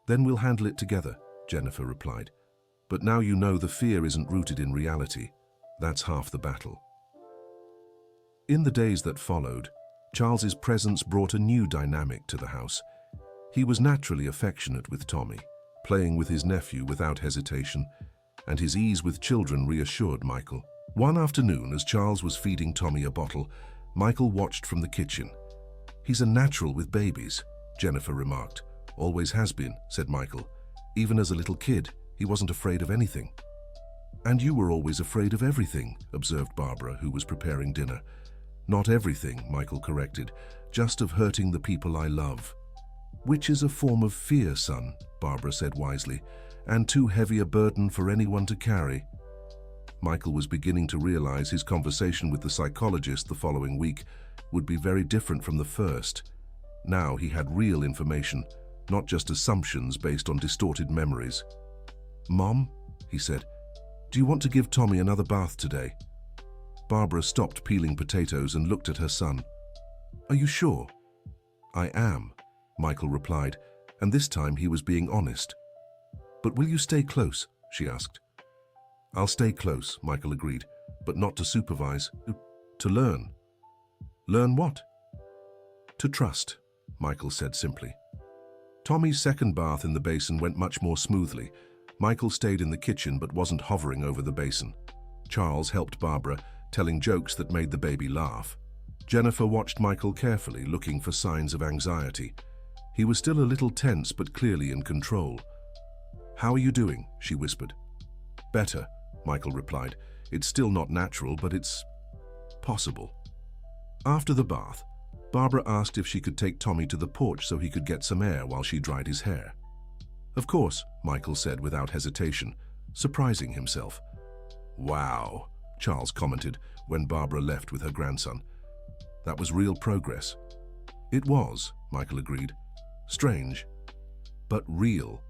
S1: "Then we'll handle it together," Jennifer replied. "But now you know the fear isn't rooted in reality. That's half the battle." In the days that followed, Charles's presence brought a new dynamic to the house. He was naturally affectionate with Tommy, playing with his nephew without hesitation, and his ease with children reassured Michael. One afternoon, as Charles was feeding Tommy a bottle, Michael watched from the kitchen. "He's a natural with babies," Jennifer remarked. "Always has been," said Michael. "Even as a little kid, he wasn't afraid of anything." "And you were always afraid of everything," observed Barbara, who was preparing dinner. "Not everything," Michael corrected, "just of hurting the people I love." "Which is a form of fear, son," Barbara said wisely, "and too heavy a burden for anyone to carry." Michael was beginning to realize his conversation with the psychologist the following week would be very different from the first. Now he had real information, not just assumptions based on distorted memories. "Mom," he said, "do you want to give Tommy another bath today?" Barbara stopped peeling potatoes and looked at her son. "Are you sure?" "I am," Michael replied, and this time he was being honest. "But will you stay close?" she asked. "I'll stay close," Michael agreed, "but not to supervise, to learn." "Learn what?" "To trust," Michael said simply. Tommy's second bath in the basin went much more smoothly. Michael stayed in the kitchen but wasn't hovering over the basin. Charles helped Barbara, telling jokes that made the baby laugh. Jennifer watched Michael carefully, looking for signs of anxiety. He was still a little tense but clearly in control. "How are you doing?" she whispered. "Better," Michael replied. "It's still not natural, but it's possible." After the bath, Barbara asked if she could take Tommy to the porch so he could get some air while she dried his hair. Of course, Michael said without hesitation, surprising himself. Wow, Charles commented when Barbara left with her grandson. That was real progress. It was, Michael agreed. Strange, but real.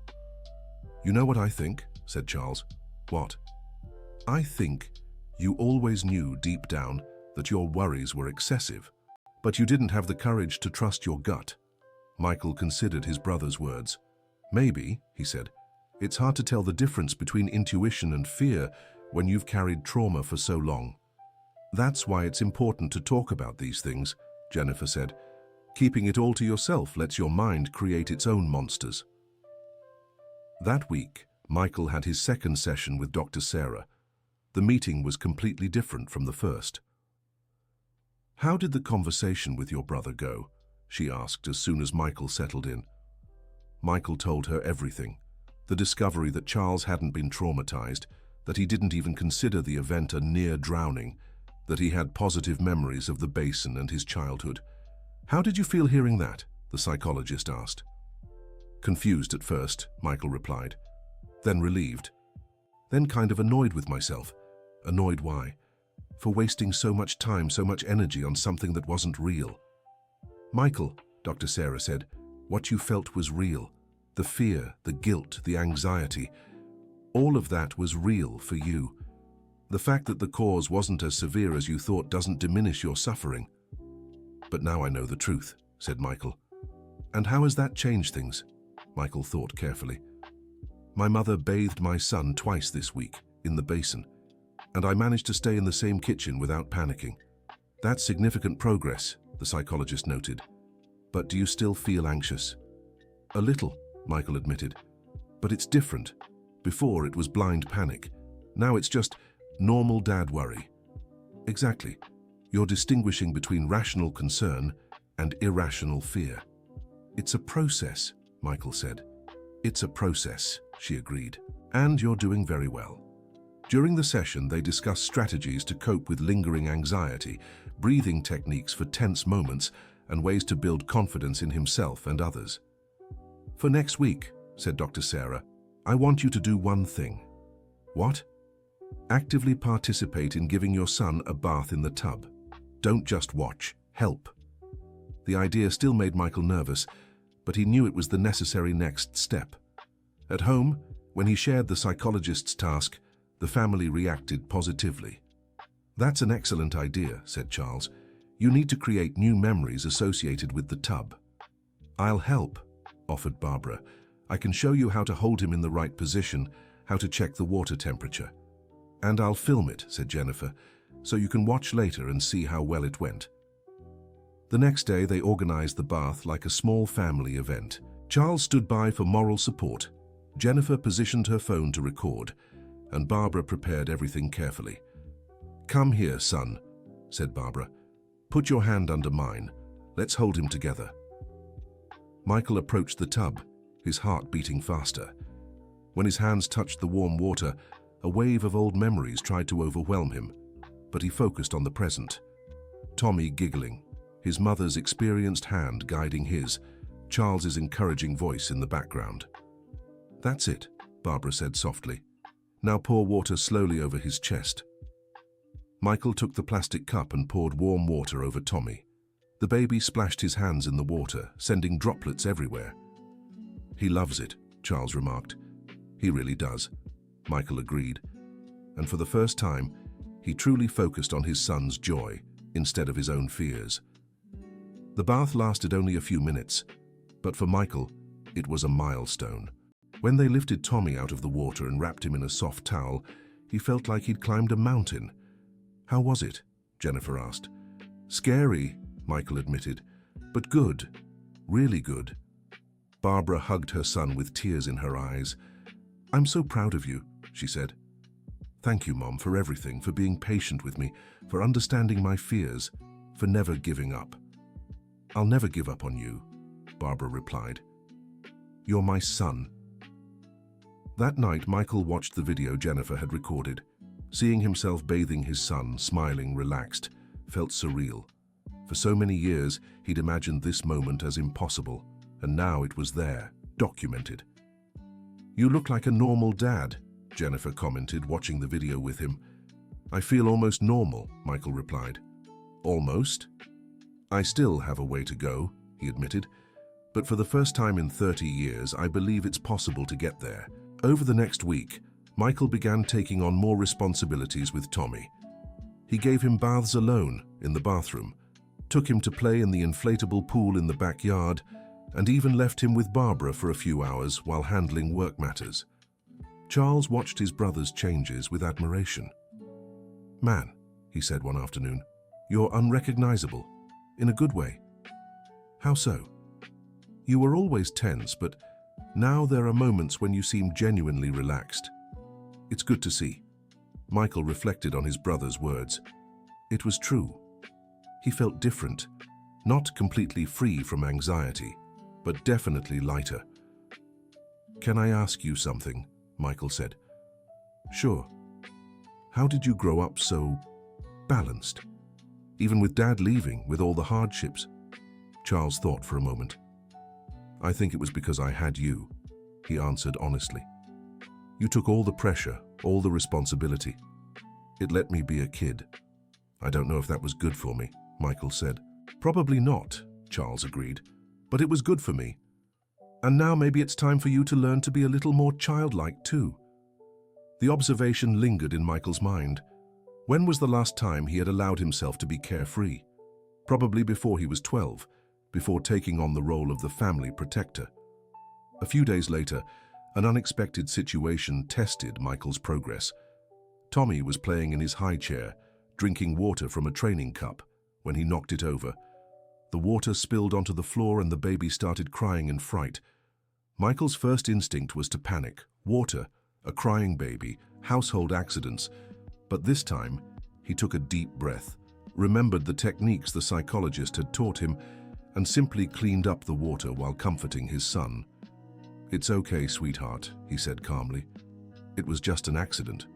S1: You know what I think, said Charles. What? I think you always knew deep down that your worries were excessive, but you didn't have the courage to trust your gut. Michael considered his brother's words. Maybe, he said, it's hard to tell the difference between intuition and fear when you've carried trauma for so long. That's why it's important to talk about these things, Jennifer said. Keeping it all to yourself lets your mind create its own monsters. That week, Michael had his second session with Dr. Sarah. The meeting was completely different from the first. How did the conversation with your brother go? She asked as soon as Michael settled in. Michael told her everything. The discovery that Charles hadn't been traumatized, that he didn't even consider the event a near drowning, that he had positive memories of the Basin and his childhood. How did you feel hearing that? The psychologist asked. Confused at first, Michael replied. Then relieved. Then kind of annoyed with myself. Annoyed why? For wasting so much time, so much energy on something that wasn't real. Michael, Dr. Sarah said, what you felt was real. The fear, the guilt, the anxiety. All of that was real for you. The fact that the cause wasn't as severe as you thought doesn't diminish your suffering. But now I know the truth, said Michael. And how has that changed things? Michael thought carefully. My mother bathed my son twice this week, in the Basin, and I managed to stay in the same kitchen without panicking. That's significant progress, the psychologist noted. But do you still feel anxious? A little, Michael admitted. But it's different. Before it was blind panic. Now it's just normal dad worry. Exactly. You're distinguishing between rational concern and irrational fear. It's a process, Michael said. It's a process, she agreed. And you're doing very well. During the session, they discussed strategies to cope with lingering anxiety, breathing techniques for tense moments, and ways to build confidence in himself and others. For next week, said Dr. Sarah, I want you to do one thing. What? Actively participate in giving your son a bath in the tub. Don't just watch, help. The idea still made Michael nervous, but he knew it was the necessary next step. At home, when he shared the psychologist's task, the family reacted positively. That's an excellent idea, said Charles. You need to create new memories associated with the tub. I'll help, offered Barbara. I can show you how to hold him in the right position, how to check the water temperature. And I'll film it, said Jennifer, so you can watch later and see how well it went. The next day, they organized the bath like a small family event. Charles stood by for moral support. Jennifer positioned her phone to record, and Barbara prepared everything carefully. Come here, son, said Barbara. Put your hand under mine. Let's hold him together. Michael approached the tub, his heart beating faster. When his hands touched the warm water, a wave of old memories tried to overwhelm him, but he focused on the present. Tommy giggling, his mother's experienced hand guiding his, Charles's encouraging voice in the background. That's it, Barbara said softly. Now pour water slowly over his chest. Michael took the plastic cup and poured warm water over Tommy. The baby splashed his hands in the water, sending droplets everywhere. He loves it, Charles remarked. He really does, Michael agreed. And for the first time, he truly focused on his son's joy instead of his own fears. The bath lasted only a few minutes, but for Michael, it was a milestone. When they lifted Tommy out of the water and wrapped him in a soft towel, he felt like he'd climbed a mountain. How was it? Jennifer asked. Scary, Michael admitted, but good, really good. Barbara hugged her son with tears in her eyes. I'm so proud of you, she said. Thank you, Mom, for everything, for being patient with me, for understanding my fears, for never giving up. I'll never give up on you, Barbara replied. You're my son. That night, Michael watched the video Jennifer had recorded. Seeing himself bathing his son, smiling, relaxed, felt surreal. For so many years, he'd imagined this moment as impossible, and now it was there, documented. "You look like a normal dad," Jennifer commented, watching the video with him. "I feel almost normal," Michael replied. "Almost?" "I still have a way to go," he admitted. "But for the first time in 30 years, I believe it's possible to get there." Over the next week, Michael began taking on more responsibilities with Tommy. He gave him baths alone in the bathroom, took him to play in the inflatable pool in the backyard, and even left him with Barbara for a few hours while handling work matters. Charles watched his brother's changes with admiration. "Man," he said one afternoon, "you're unrecognizable, in a good way." "How so?" "You were always tense, but now there are moments when you seem genuinely relaxed. It's good to see." Michael reflected on his brother's words. It was true. He felt different, not completely free from anxiety, but definitely lighter. "Can I ask you something?" Michael said. "Sure. How did you grow up so balanced? Even with Dad leaving, with all the hardships?" Charles thought for a moment. "I think it was because I had you," he answered honestly. "You took all the pressure, all the responsibility. It let me be a kid." "I don't know if that was good for me," Michael said. "Probably not," Charles agreed, "but it was good for me. And now maybe it's time for you to learn to be a little more childlike too." The observation lingered in Michael's mind. When was the last time he had allowed himself to be carefree? Probably before he was 12, before taking on the role of the family protector. A few days later, an unexpected situation tested Michael's progress. Tommy was playing in his high chair, drinking water from a training cup, when he knocked it over. The water spilled onto the floor and the baby started crying in fright. Michael's first instinct was to panic. Water, a crying baby, household accidents. But this time, he took a deep breath, remembered the techniques the psychologist had taught him, and simply cleaned up the water while comforting his son. "It's okay, sweetheart," he said calmly. "It was just an accident."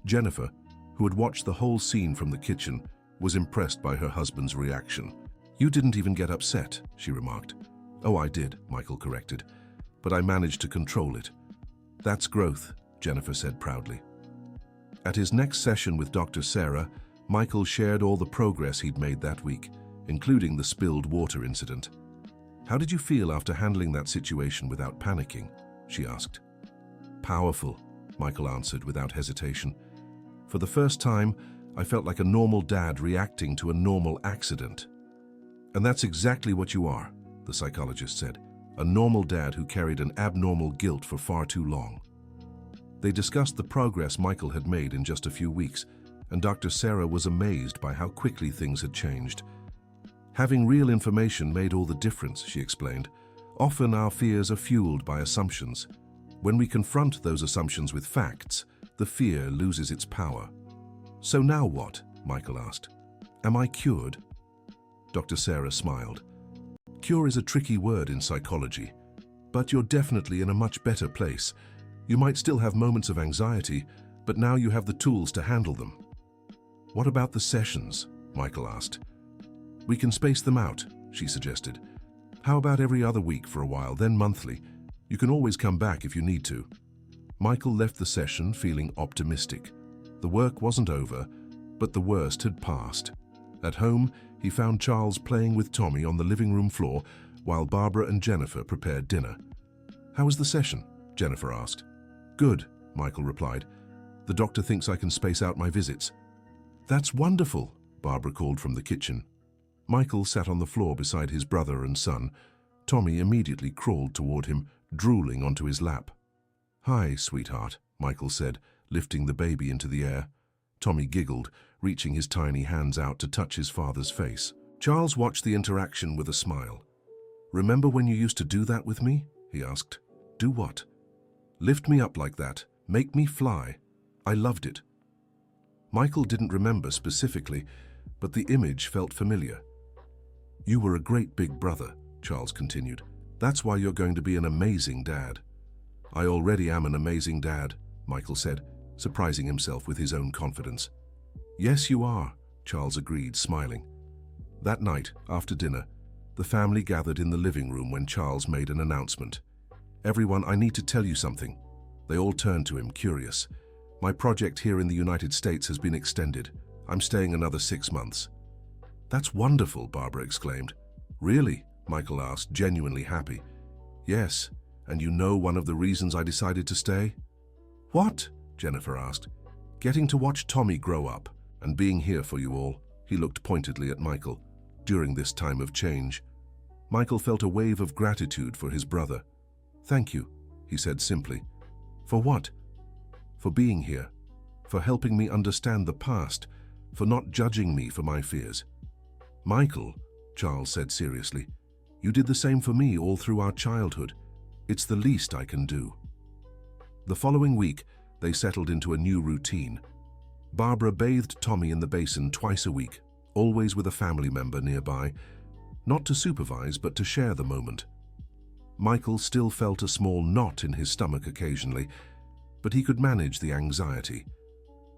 S1: Jennifer, who had watched the whole scene from the kitchen, was impressed by her husband's reaction. "You didn't even get upset," she remarked. "Oh, I did," Michael corrected, "but I managed to control it." "That's growth," Jennifer said proudly. At his next session with Dr. Sarah, Michael shared all the progress he'd made that week, including the spilled water incident. "How did you feel after handling that situation without panicking?" she asked. "Powerful," Michael answered without hesitation. "For the first time, I felt like a normal dad reacting to a normal accident." "And that's exactly what you are," the psychologist said. "A normal dad who carried an abnormal guilt for far too long." They discussed the progress Michael had made in just a few weeks, and Dr. Sarah was amazed by how quickly things had changed. "Having real information made all the difference," she explained. "Often our fears are fueled by assumptions. When we confront those assumptions with facts, the fear loses its power." "So now what?" Michael asked. "Am I cured?" Dr. Sarah smiled. "Cure is a tricky word in psychology, but you're definitely in a much better place. You might still have moments of anxiety, but now you have the tools to handle them." "What about the sessions?" Michael asked. "We can space them out," she suggested. "How about every other week for a while, then monthly? You can always come back if you need to." Michael left the session feeling optimistic. The work wasn't over, but the worst had passed. At home, he found Charles playing with Tommy on the living room floor while Barbara and Jennifer prepared dinner. "How was the session?" Jennifer asked. "Good," Michael replied. "The doctor thinks I can space out my visits." "That's wonderful," Barbara called from the kitchen. Michael sat on the floor beside his brother and son. Tommy immediately crawled toward him, drooling onto his lap. "Hi, sweetheart," Michael said, lifting the baby into the air. Tommy giggled, reaching his tiny hands out to touch his father's face. Charles watched the interaction with a smile. "Remember when you used to do that with me?" he asked. "Do what?" "Lift me up like that. Make me fly. I loved it." Michael didn't remember specifically, but the image felt familiar. "You were a great big brother," Charles continued. "That's why you're going to be an amazing dad." "I already am an amazing dad," Michael said, surprising himself with his own confidence. "Yes, you are," Charles agreed, smiling. That night, after dinner, the family gathered in the living room when Charles made an announcement. Everyone, I need to tell you something." They all turned to him, curious. "My project here in the United States has been extended. I'm staying another 6 months." "That's wonderful," Barbara exclaimed. "Really?" Michael asked, genuinely happy. "Yes, and you know one of the reasons I decided to stay?" "What?" Jennifer asked. "Getting to watch Tommy grow up and being here for you all." He looked pointedly at Michael. "During this time of change." Michael felt a wave of gratitude for his brother. "Thank you," he said simply. "For what?" "For being here, for helping me understand the past, for not judging me for my fears." "Michael," Charles said seriously, "you did the same for me all through our childhood. It's the least I can do." The following week, they settled into a new routine. Barbara bathed Tommy in the basin twice a week, always with a family member nearby, not to supervise but to share the moment. Michael still felt a small knot in his stomach occasionally, but he could manage the anxiety.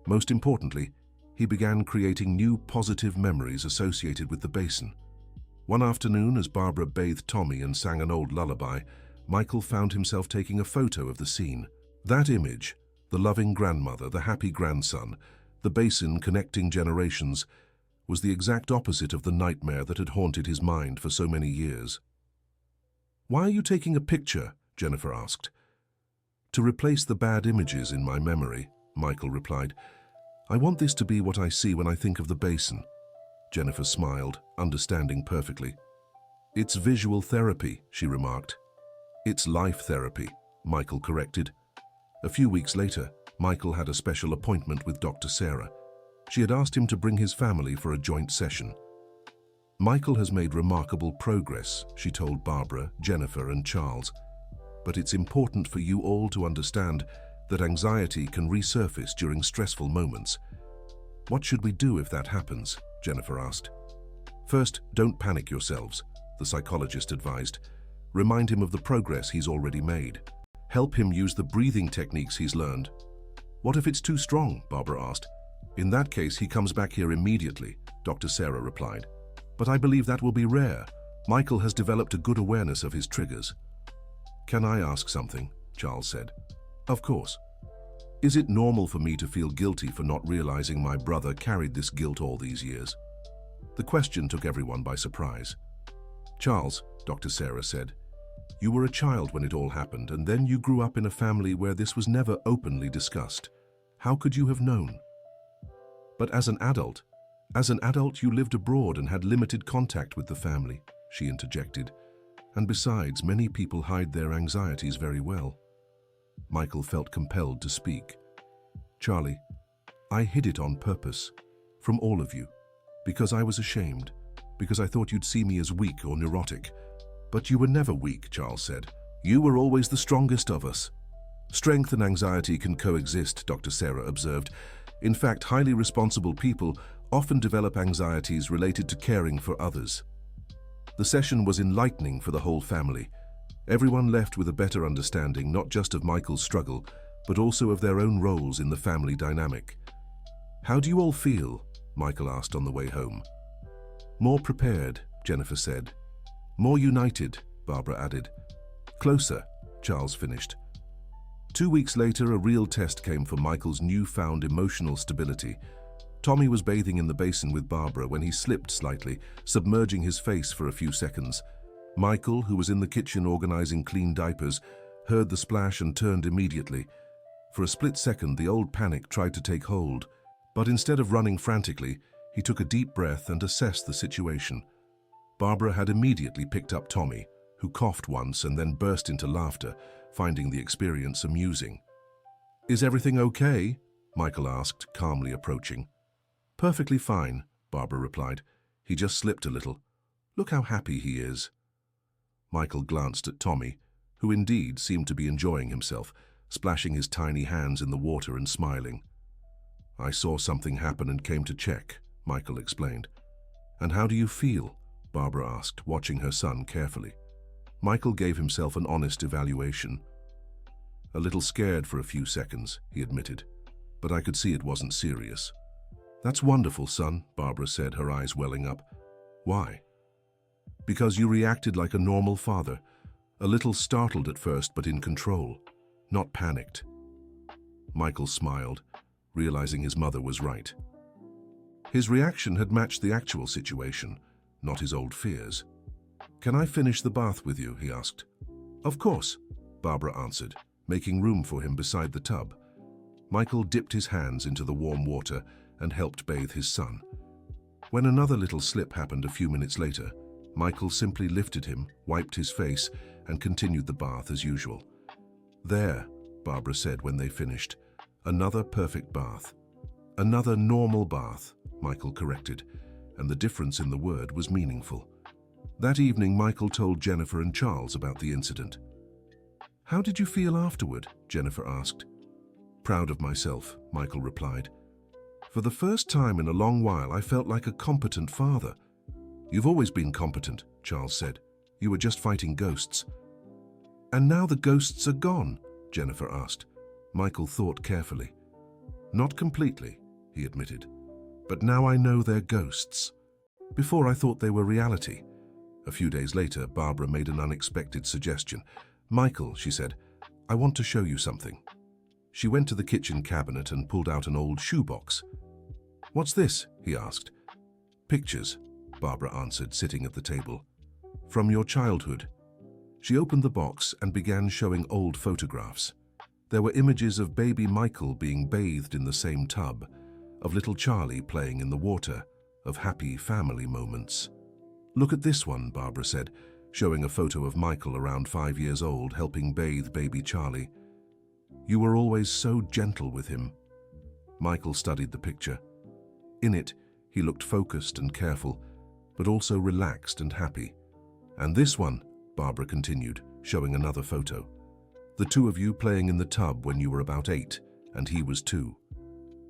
S1: Most importantly, he began creating new positive memories associated with the basin. One afternoon, as Barbara bathed Tommy and sang an old lullaby, Michael found himself taking a photo of the scene. That image, the loving grandmother, the happy grandson, the basin connecting generations, was the exact opposite of the nightmare that had haunted his mind for so many years. "Why are you taking a picture?" Jennifer asked. "To replace the bad images in my memory," Michael replied. "I want this to be what I see when I think of the basin." Jennifer smiled, understanding perfectly. "It's visual therapy," she remarked. "It's life therapy," Michael corrected. A few weeks later, Michael had a special appointment with Dr. Sarah. She had asked him to bring his family for a joint session. "Michael has made remarkable progress," she told Barbara, Jennifer, and Charles. "But it's important for you all to understand that anxiety can resurface during stressful moments." "What should we do if that happens?" Jennifer asked. "First, don't panic yourselves," the psychologist advised. "Remind him of the progress he's already made. Help him use the breathing techniques he's learned." "What if it's too strong?" Barbara asked. "In that case, he comes back here immediately," Dr. Sarah replied. "But I believe that will be rare. Michael has developed a good awareness of his triggers." "Can I ask something?" Charles said. "Of course. Is it normal for me to feel guilty for not realizing my brother carried this guilt all these years?" The question took everyone by surprise. "Charles," Dr. Sarah said, "you were a child when it all happened, and then you grew up in a family where this was never openly discussed. How could you have known?" "But as an adult you lived abroad and had limited contact with the family," she interjected. "And besides, many people hide their anxieties very well." Michael felt compelled to speak. "Charlie, I hid it on purpose, from all of you, because I was ashamed, because I thought you'd see me as weak or neurotic." "But you were never weak," Charles said. "You were always the strongest of us." "Strength and anxiety can coexist," Dr. Sarah observed. "In fact, highly responsible people often develop anxieties related to caring for others." The session was enlightening for the whole family. Everyone left with a better understanding not just of Michael's struggle, but also of their own roles in the family dynamic. "How do you all feel?" Michael asked on the way home. "More prepared," Jennifer said. "More united," Barbara added. "Closer," Charles finished. 2 weeks later, a real test came for Michael's newfound emotional stability. Tommy was bathing in the basin with Barbara when he slipped slightly, submerging his face for a few seconds. Michael, who was in the kitchen organizing clean diapers, heard the splash and turned immediately. For a split second, the old panic tried to take hold, but instead of running frantically, he took a deep breath and assessed the situation. Barbara had immediately picked up Tommy, who coughed once and then burst into laughter, finding the experience amusing. "Is everything okay?" Michael asked, calmly approaching. "Perfectly fine," Barbara replied. "He just slipped a little. Look how happy he is." Michael glanced at Tommy, who indeed seemed to be enjoying himself, splashing his tiny hands in the water and smiling. "I saw something happen and came to check," Michael explained. "And how do you feel?" Barbara asked, watching her son carefully. Michael gave himself an honest evaluation. "A little scared for a few seconds," he admitted, "but I could see it wasn't serious." "That's wonderful, son," Barbara said, her eyes welling up. "Why?" "Because you reacted like a normal father. a little startled at first but in control, not panicked. Michael smiled, realizing his mother was right. His reaction had matched the actual situation, not his old fears. "Can I finish the bath with you?" he asked. "Of course," Barbara answered, making room for him beside the tub. Michael dipped his hands into the warm water and helped bathe his son. When another little slip happened a few minutes later, Michael simply lifted him, wiped his face, and continued the bath as usual. "There," Barbara said when they finished. "Another perfect bath." "Another normal bath," Michael corrected, and the difference in the word was meaningful. That evening, Michael told Jennifer and Charles about the incident. "How did you feel afterward?" Jennifer asked. "Proud of myself," Michael replied. "For the first time in a long while, I felt like a competent father." "You've always been competent," Charles said. "You were just fighting ghosts." "And now the ghosts are gone?" Jennifer asked. Michael thought carefully. "Not completely," he admitted. "But now I know they're ghosts. Before I thought they were reality." A few days later, Barbara made an unexpected suggestion. "Michael," she said, "I want to show you something." She went to the kitchen cabinet and pulled out an old shoebox. "What's this?" he asked. "Pictures," Barbara answered, sitting at the table. "From your childhood." She opened the box and began showing old photographs. There were images of baby Michael being bathed in the same tub, of little Charlie playing in the water, of happy family moments. "Look at this one," Barbara said, showing a photo of Michael around 5 years old helping bathe baby Charlie. "You were always so gentle with him." Michael studied the picture. In it, he looked focused and careful, but also relaxed and happy. "And this one," Barbara continued, showing another photo. "The two of you playing in the tub when you were about 8, and he was 2.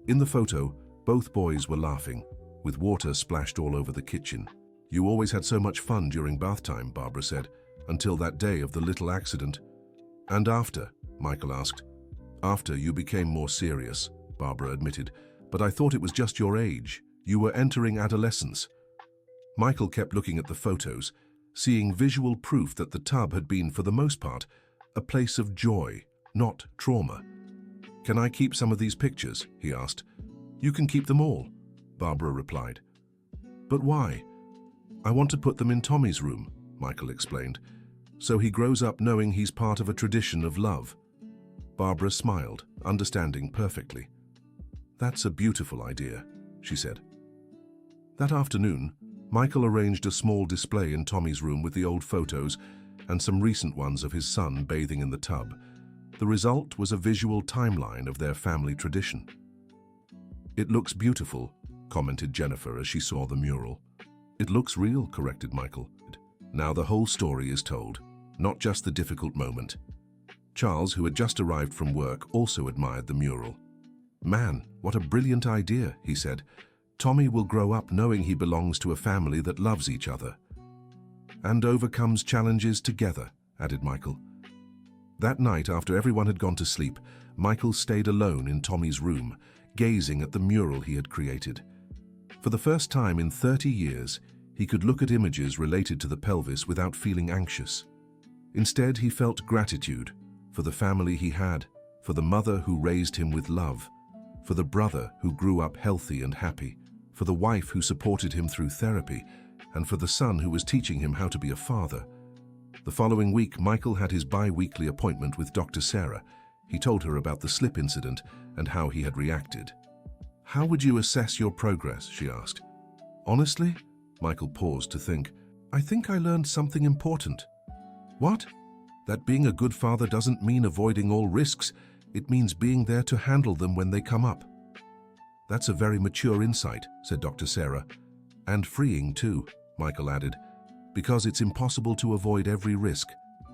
S1: In the photo, both boys were laughing, with water splashed all over the kitchen. You always had so much fun during bath time," Barbara said, "until that day of the little accident." "And after?" Michael asked. "After you became more serious," Barbara admitted, "but I thought it was just your age. You were entering adolescence." Michael kept looking at the photos, seeing visual proof that the tub had been, for the most part, a place of joy, not trauma. "Can I keep some of these pictures?" he asked. "You can keep them all," Barbara replied. "But why?" "I want to put them in Tommy's room," Michael explained, "so he grows up knowing he's part of a tradition of love." Barbara smiled, understanding perfectly. "That's a beautiful idea," she said. That afternoon, Michael arranged a small display in Tommy's room with the old photos and some recent ones of his son bathing in the tub. The result was a visual timeline of their family tradition. "It looks beautiful," commented Jennifer as she saw the mural. "It looks real," corrected Michael. "Now the whole story is told, not just the difficult moment." Charles, who had just arrived from work, also admired the mural. "Man, what a brilliant idea," he said. "Tommy will grow up knowing he belongs to a family that loves each other." "And overcomes challenges together," added Michael. That night, after everyone had gone to sleep, Michael stayed alone in Tommy's room, gazing at the mural he had created. For the first time in 30 years, he could look at images related to the pelvis without feeling anxious. Instead, he felt gratitude for the family he had, for the mother who raised him with love, for the brother who grew up healthy and happy, for the wife who supported him through therapy, and for the son who was teaching him how to be a father. The following week, Michael had his bi-weekly appointment with Dr. Sarah. He told her about the slip incident and how he had reacted. "How would you assess your progress?" she asked. "Honestly," Michael paused to think, "I think I learned something important." "What?" "That being a good father doesn't mean avoiding all risks. It means being there to handle them when they come up." "That's a very mature insight," said Dr. Sarah. "And freeing too," Michael added, "because it's impossible to avoid every risk,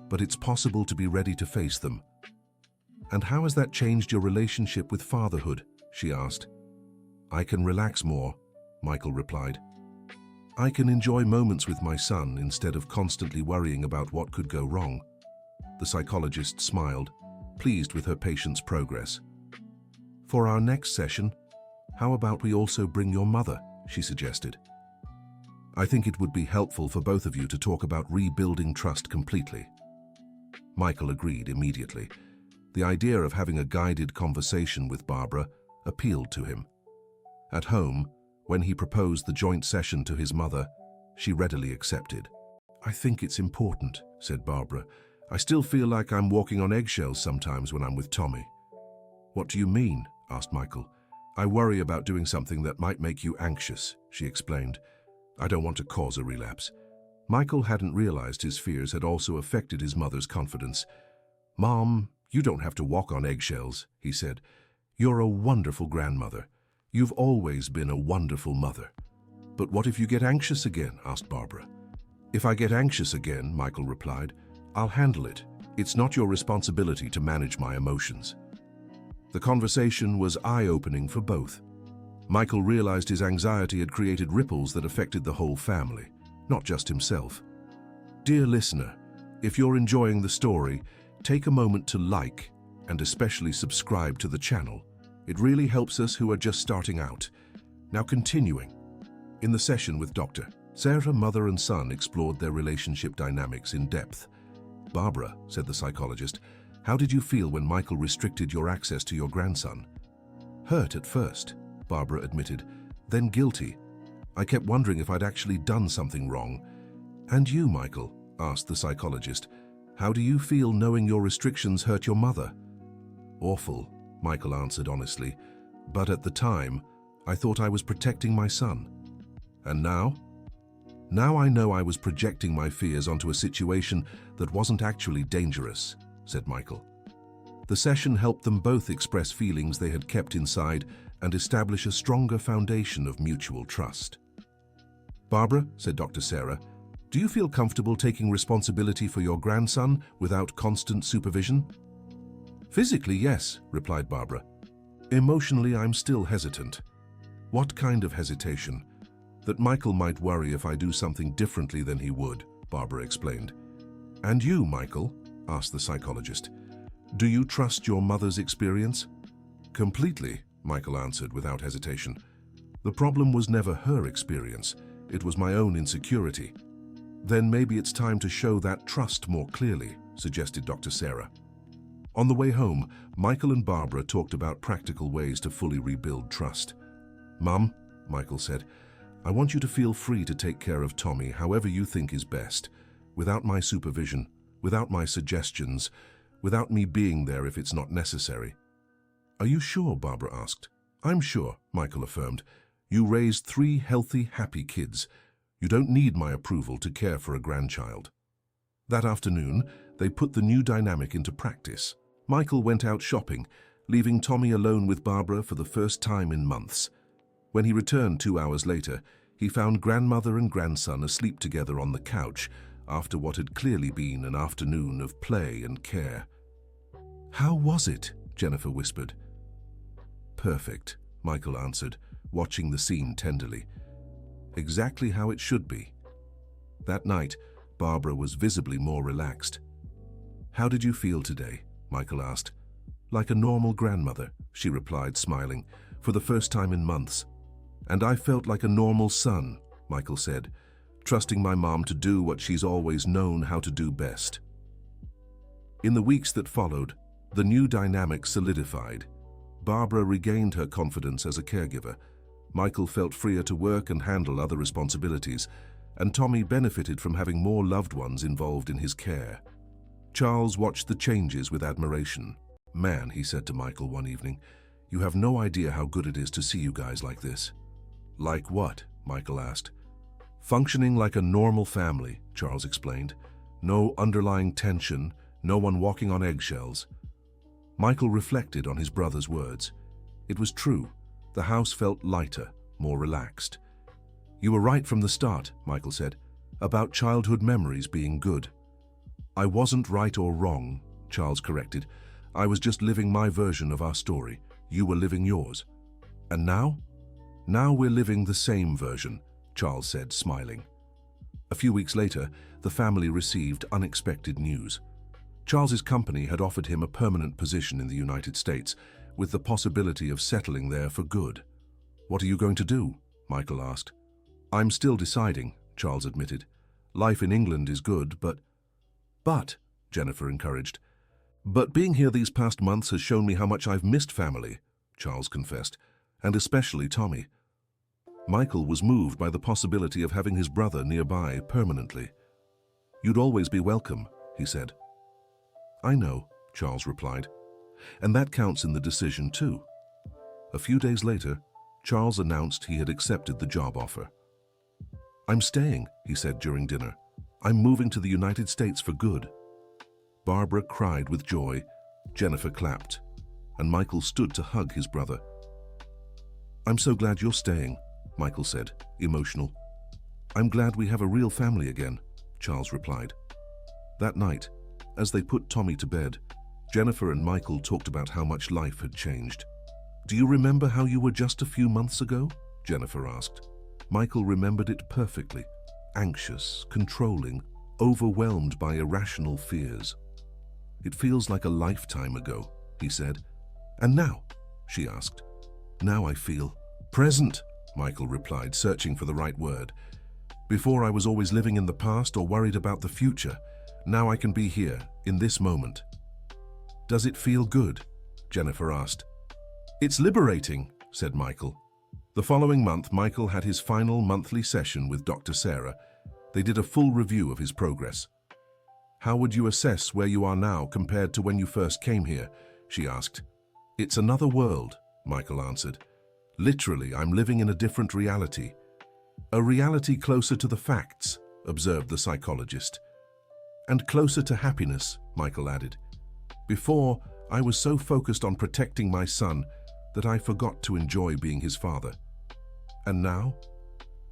S1: but it's possible to be ready to face them." "And how has that changed your relationship with fatherhood?" she asked. "I can relax more," Michael replied. "I can enjoy moments with my son instead of constantly worrying about what could go wrong." The psychologist smiled, pleased with her patient's progress. "For our next session, how about we also bring your mother?" she suggested. "I think it would be helpful for both of you to talk about rebuilding trust completely." Michael agreed immediately. The idea of having a guided conversation with Barbara appealed to him. At home, when he proposed the joint session to his mother, she readily accepted. "I think it's important," said Barbara. "I still feel like I'm walking on eggshells sometimes when I'm with Tommy." "What do you mean?" asked Michael. "I worry about doing something that might make you anxious," she explained. "I don't want to cause a relapse." Michael hadn't realized his fears had also affected his mother's confidence. "Mom, you don't have to walk on eggshells," he said. "You're a wonderful grandmother. You've always been a wonderful mother." "But what if you get anxious again?" asked Barbara. "If I get anxious again," Michael replied, "I'll handle it. It's not your responsibility to manage my emotions." The conversation was eye-opening for both. Michael realized his anxiety had created ripples that affected the whole family, not just himself. Dear listener, if you're enjoying the story, take a moment to like and especially subscribe to the channel. It really helps us who are just starting out. Now continuing. In the session with Dr. Sarah, mother and son explored their relationship dynamics in depth. "Barbara," said the psychologist, "how did you feel when Michael restricted your access to your grandson?" "Hurt at first," Barbara admitted, "then guilty. I kept wondering if I'd actually done something wrong." "And you, Michael?" asked the psychologist. "How do you feel knowing your restrictions hurt your mother?" "Awful," Michael answered honestly, "but at the time, I thought I was protecting my son." "And now?" "Now I know I was projecting my fears onto a situation that wasn't actually dangerous," said Michael. The session helped them both express feelings they had kept inside and establish a stronger foundation of mutual trust. "Barbara," said Dr. Sarah, "do you feel comfortable taking responsibility for your grandson without constant supervision?" "Physically, yes," replied Barbara. "Emotionally, I'm still hesitant." "What kind of hesitation?" "That Michael might worry if I do something differently than he would," Barbara explained. "And you, Michael?" asked the psychologist. "Do you trust your mother's experience?" "Completely," Michael answered without hesitation. "The problem was never her experience. It was my own insecurity." "Then maybe it's time to show that trust more clearly," suggested Dr. Sarah. On the way home, Michael and Barbara talked about practical ways to fully rebuild trust. "Mum," Michael said, "I want you to feel free to take care of Tommy however you think is best, without my supervision, without my suggestions, without me being there if it's not necessary." "Are you sure?" Barbara asked. "I'm sure," Michael affirmed. "You raised 3 healthy, happy kids. You don't need my approval to care for a grandchild." That afternoon, they put the new dynamic into practice. Michael went out shopping, leaving Tommy alone with Barbara for the first time in months. When he returned 2 hours later, he found grandmother and grandson asleep together on the couch after what had clearly been an afternoon of play and care. "How was it?" Jennifer whispered. "Perfect," Michael answered, watching the scene tenderly. "Exactly how it should be." That night, Barbara was visibly more relaxed. "How did you feel today?" Michael asked. "Like a normal grandmother," she replied, smiling, "for the first time in months." "And I felt like a normal son," Michael said, "trusting my mom to do what she's always known how to do best." In the weeks that followed, the new dynamic solidified. Barbara regained her confidence as a caregiver. Michael felt freer to work and handle other responsibilities, and Tommy benefited from having more loved ones involved in his care. Charles watched the changes with admiration. "Man," he said to Michael one evening, "you have no idea how good it is to see you guys like this." "Like what?" Michael asked. "Functioning like a normal family," Charles explained. "No underlying tension, no one walking on eggshells." Michael reflected on his brother's words. It was true. The house felt lighter, more relaxed. "You were right from the start," Michael said, "about childhood memories being good." "I wasn't right or wrong," Charles corrected. "I was just living my version of our story. You were living yours." "And now?" "Now we're living the same version," Charles said, smiling. A few weeks later, the family received unexpected news. Charles's company had offered him a permanent position in the United States, with the possibility of settling there for good. "What are you going to do?" Michael asked. "I'm still deciding," Charles admitted. "Life in England is good, but..." "But," Jennifer encouraged. But being here these past months has shown me how much I've missed family, Charles confessed, and especially Tommy. Michael was moved by the possibility of having his brother nearby permanently. You'd always be welcome, he said. I know, Charles replied, and that counts in the decision too. A few days later, Charles announced he had accepted the job offer. I'm staying, he said during dinner. I'm moving to the United States for good. Barbara cried with joy, Jennifer clapped, and Michael stood to hug his brother. I'm so glad you're staying, Michael said, emotional. I'm glad we have a real family again, Charles replied. That night, as they put Tommy to bed, Jennifer and Michael talked about how much life had changed. Do you remember how you were just a few months ago? Jennifer asked. Michael remembered it perfectly, anxious, controlling, overwhelmed by irrational fears. It feels like a lifetime ago, he said. And now? She asked. Now I feel present, Michael replied, searching for the right word. Before I was always living in the past or worried about the future. Now I can be here, in this moment. Does it feel good? Jennifer asked. It's liberating, said Michael. The following month, Michael had his final monthly session with Dr. Sarah. They did a full review of his progress. How would you assess where you are now compared to when you first came here? She asked. It's another world, Michael answered. Literally, I'm living in a different reality. A reality closer to the facts, observed the psychologist. And closer to happiness, Michael added. Before, I was so focused on protecting my son that I forgot to enjoy being his father. And now?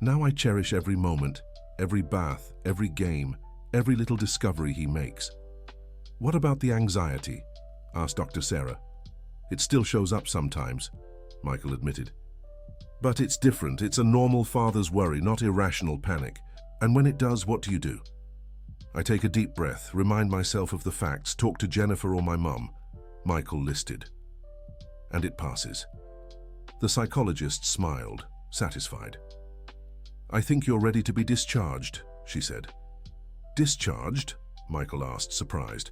S1: Now I cherish every moment, every bath, every game, every little discovery he makes. What about the anxiety? Asked Dr. Sarah. It still shows up sometimes, Michael admitted. But it's different. It's a normal father's worry, not irrational panic. And when it does, what do you do? I take a deep breath, remind myself of the facts, talk to Jennifer or my mum. Michael listed. And it passes. The psychologist smiled, satisfied. I think you're ready to be discharged, she said. Discharged? Michael asked, surprised.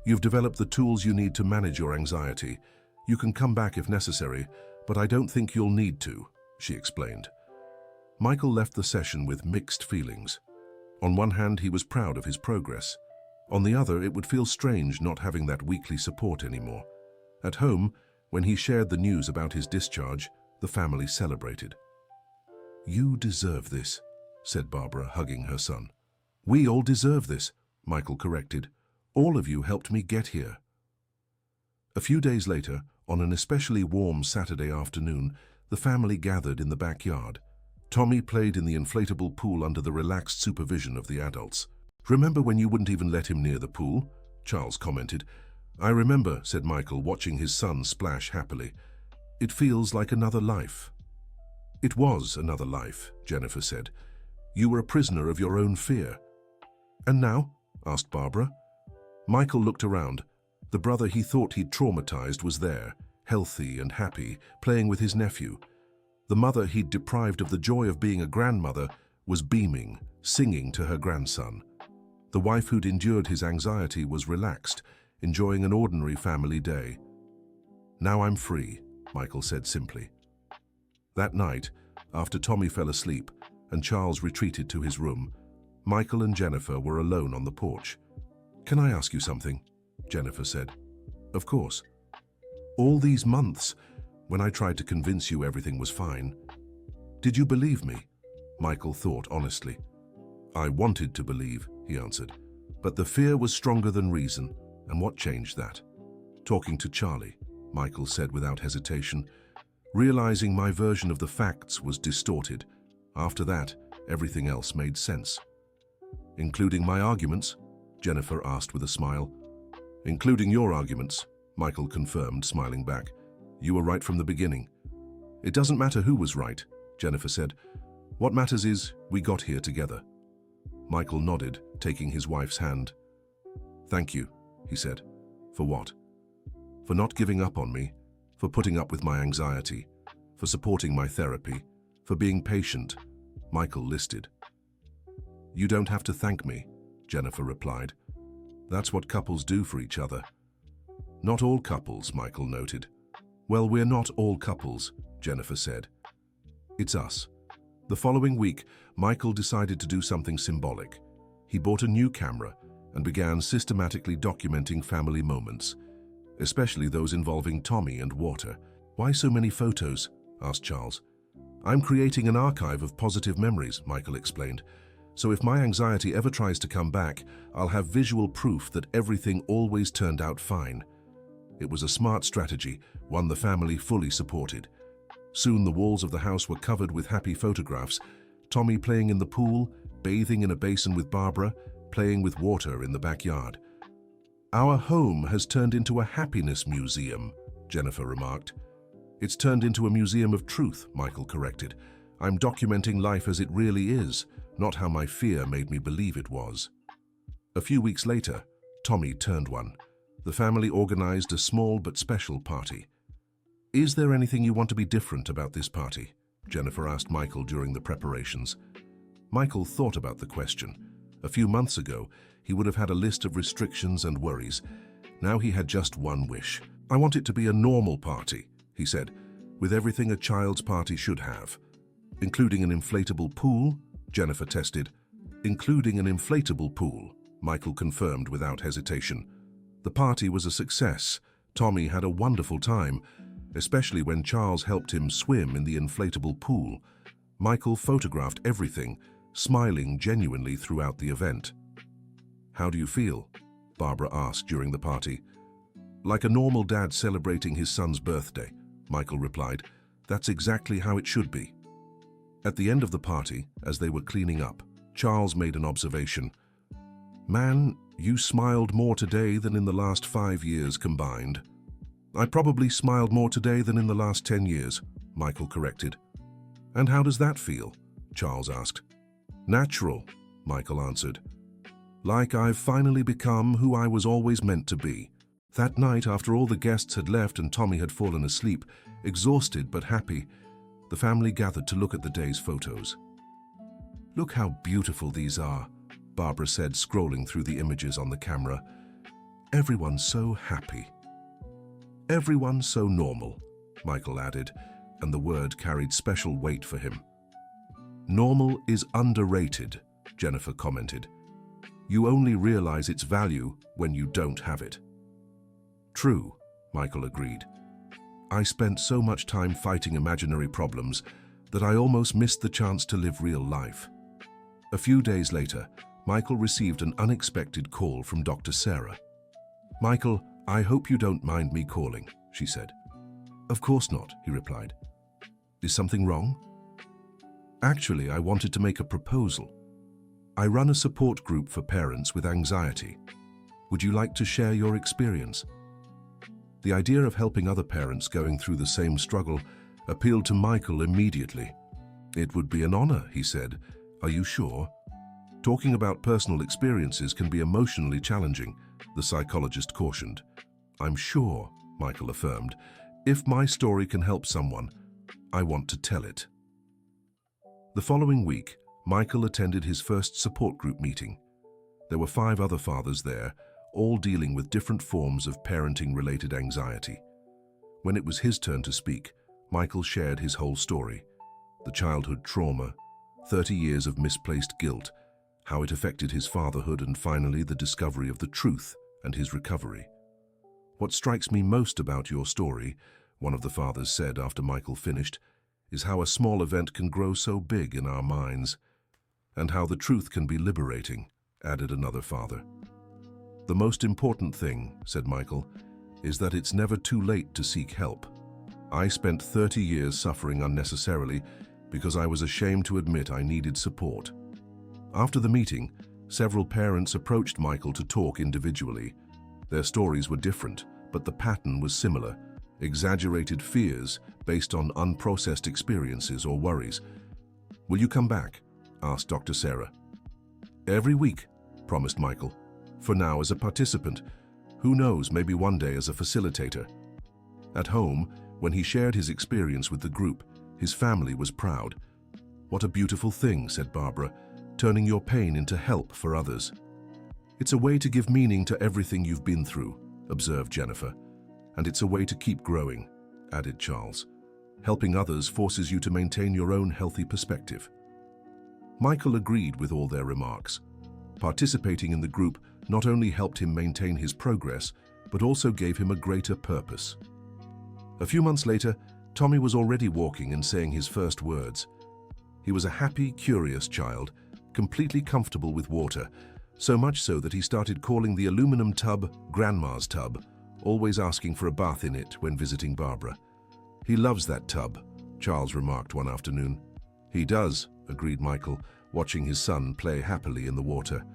S1: You've developed the tools you need to manage your anxiety. You can come back if necessary, but I don't think you'll need to, she explained. Michael left the session with mixed feelings. On one hand, he was proud of his progress. On the other, it would feel strange not having that weekly support anymore. At home, when he shared the news about his discharge, the family celebrated. You deserve this, said Barbara, hugging her son. We all deserve this, Michael corrected. All of you helped me get here. A few days later, on an especially warm Saturday afternoon, the family gathered in the backyard. Tommy played in the inflatable pool under the relaxed supervision of the adults. Remember when you wouldn't even let him near the pool? Charles commented. I remember, said Michael, watching his son splash happily. It feels like another life. It was another life, Jennifer said. You were a prisoner of your own fear. And now? Asked Barbara. Michael looked around. The brother he thought he'd traumatized was there, healthy and happy, playing with his nephew. The mother he'd deprived of the joy of being a grandmother was beaming, singing to her grandson. The wife who'd endured his anxiety was relaxed, enjoying an ordinary family day. Now I'm free, Michael said simply. That night, after Tommy fell asleep and Charles retreated to his room, Michael and Jennifer were alone on the porch. Can I ask you something? Jennifer said. Of course. All these months, when I tried to convince you everything was fine, did you believe me? Michael thought honestly. I wanted to believe, he answered, but the fear was stronger than reason, and what changed that? Talking to Charlie, Michael said without hesitation, realizing my version of the facts was distorted. After that, everything else made sense. Including my arguments? Jennifer asked with a smile. Including your arguments, Michael confirmed, smiling back. You were right from the beginning. It doesn't matter who was right, Jennifer said. What matters is we got here together. Michael nodded, taking his wife's hand. Thank you, he said. For what? For not giving up on me, for putting up with my anxiety, for supporting my therapy, for being patient, Michael listed. You don't have to thank me, Jennifer replied. That's what couples do for each other. Not all couples, Michael noted. Well, we're not all couples, Jennifer said. It's us. The following week, Michael decided to do something symbolic. He bought a new camera and began systematically documenting family moments, especially those involving Tommy and water. Why so many photos? Asked Charles. I'm creating an archive of positive memories, Michael explained. So if my anxiety ever tries to come back, I'll have visual proof that everything always turned out fine. It was a smart strategy, one the family fully supported. Soon the walls of the house were covered with happy photographs. Tommy playing in the pool, bathing in a basin with Barbara, playing with water in the backyard. Our home has turned into a happiness museum, Jennifer remarked. It's turned into a museum of truth, Michael corrected. I'm documenting life as it really is, not how my fear made me believe it was. A few weeks later, Tommy turned one. The family organized a small but special party. Is there anything you want to be different about this party? Jennifer asked Michael during the preparations. Michael thought about the question. A few months ago, he would have had a list of restrictions and worries. Now he had just one wish. I want it to be a normal party, he said, with everything a child's party should have. Including an inflatable pool, Jennifer tested. Including an inflatable pool, Michael confirmed without hesitation. The party was a success. Tommy had a wonderful time, especially when Charles helped him swim in the inflatable pool. Michael photographed everything, smiling genuinely throughout the event. How do you feel? Barbara asked during the party. Like a normal dad celebrating his son's birthday, Michael replied. That's exactly how it should be. At the end of the party, as they were cleaning up, Charles made an observation. Man, you smiled more today than in the last 5 years combined. I probably smiled more today than in the last 10 years, Michael corrected. And how does that feel? Charles asked. Natural, Michael answered. Like I've finally become who I was always meant to be. That night, after all the guests had left and Tommy had fallen asleep, exhausted but happy, the family gathered to look at the day's photos. Look how beautiful these are, Barbara said, scrolling through the images on the camera. Everyone's so happy. Everyone's so normal, Michael added, and the word carried special weight for him. Normal is underrated, Jennifer commented. You only realize its value when you don't have it. True, Michael agreed. I spent so much time fighting imaginary problems that I almost missed the chance to live real life. A few days later, Michael received an unexpected call from Dr. Sarah. Michael, I hope you don't mind me calling, she said. Of course not, he replied. Is something wrong? Actually, I wanted to make a proposal. I run a support group for parents with anxiety. Would you like to share your experience? The idea of helping other parents going through the same struggle appealed to Michael immediately. It would be an honor, he said. Are you sure? Talking about personal experiences can be emotionally challenging, the psychologist cautioned. I'm sure, Michael affirmed. If my story can help someone, I want to tell it. The following week, Michael attended his first support group meeting. There were 5 other fathers there, all dealing with different forms of parenting-related anxiety. When it was his turn to speak, Michael shared his whole story. The childhood trauma, 30 years of misplaced guilt, how it affected his fatherhood, and finally the discovery of the truth and his recovery. What strikes me most about your story, one of the fathers said after Michael finished, is how a small event can grow so big in our minds, and how the truth can be liberating, added another father. The most important thing, said Michael, is that it's never too late to seek help. I spent 30 years suffering unnecessarily because I was ashamed to admit I needed support. After the meeting, several parents approached Michael to talk individually. Their stories were different, but the pattern was similar: exaggerated fears based on unprocessed experiences or worries. Will you come back? Asked Dr. Sarah. Every week, promised Michael. For now as a participant. Who knows, maybe one day as a facilitator. At home, when he shared his experience with the group, his family was proud. What a beautiful thing, said Barbara, turning your pain into help for others. It's a way to give meaning to everything you've been through, observed Jennifer. And it's a way to keep growing, added Charles. Helping others forces you to maintain your own healthy perspective. Michael agreed with all their remarks. Participating in the group not only helped him maintain his progress, but also gave him a greater purpose. A few months later, Tommy was already walking and saying his first words. He was a happy, curious child, completely comfortable with water, so much so that he started calling the aluminum tub Grandma's tub, always asking for a bath in it when visiting Barbara. "He loves that tub," Charles remarked one afternoon. "He does," agreed Michael, watching his son play happily in the water.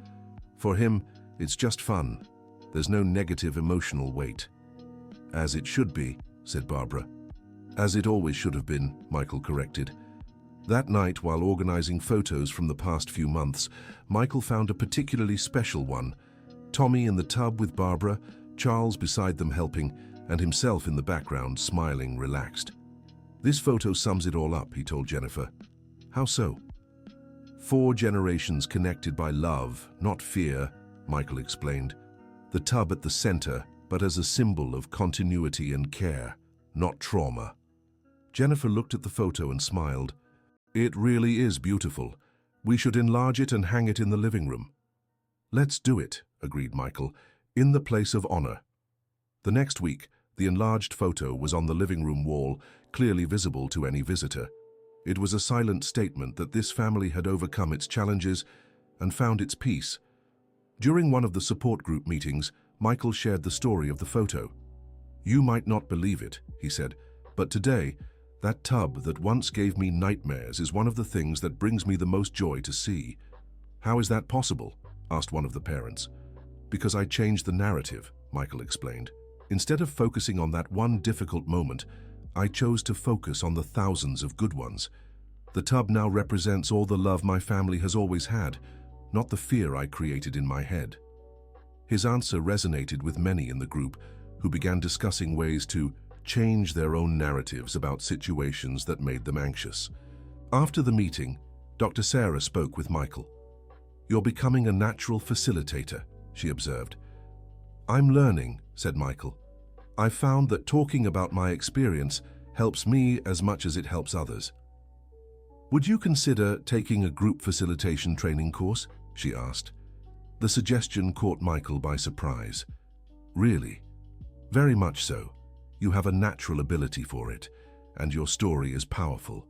S1: "For him, it's just fun. There's no negative emotional weight." "As it should be," said Barbara. "As it always should have been," Michael corrected. That night, while organizing photos from the past few months, Michael found a particularly special one. Tommy in the tub with Barbara, Charles beside them helping, and himself in the background, smiling, relaxed. "This photo sums it all up," he told Jennifer. "How so?" "4 generations connected by love, not fear," Michael explained. "The tub at the center, but as a symbol of continuity and care, not trauma." Jennifer looked at the photo and smiled. "It really is beautiful. We should enlarge it and hang it in the living room." "Let's do it," agreed Michael, "in the place of honor." The next week, the enlarged photo was on the living room wall, clearly visible to any visitor. It was a silent statement that this family had overcome its challenges and found its peace. During one of the support group meetings, Michael shared the story of the photo. "You might not believe it," he said, "but today, that tub that once gave me nightmares is one of the things that brings me the most joy to see." "How is that possible?" asked one of the parents. "Because I changed the narrative," Michael explained. "Instead of focusing on that one difficult moment, I chose to focus on the thousands of good ones. The tub now represents all the love my family has always had, not the fear I created in my head." His answer resonated with many in the group, who began discussing ways to change their own narratives about situations that made them anxious. After the meeting, Dr. Sarah spoke with Michael. "You're becoming a natural facilitator," she observed. "I'm learning," said Michael. "I've found that talking about my experience helps me as much as it helps others." "Would you consider taking a group facilitation training course?" she asked. The suggestion caught Michael by surprise. "Really?" "Very much so. You have a natural ability for it, and your story is powerful.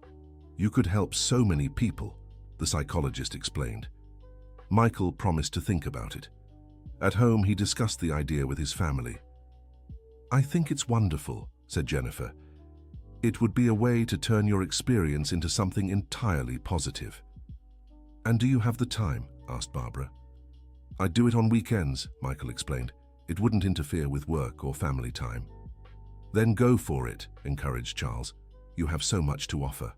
S1: You could help so many people," the psychologist explained. Michael promised to think about it. At home, he discussed the idea with his family. "I think it's wonderful," said Jennifer. "It would be a way to turn your experience into something entirely positive." "And do you have the time?" asked Barbara. "I'd do it on weekends," Michael explained. "It wouldn't interfere with work or family time." "Then go for it," encouraged Charles. "You have so much to offer."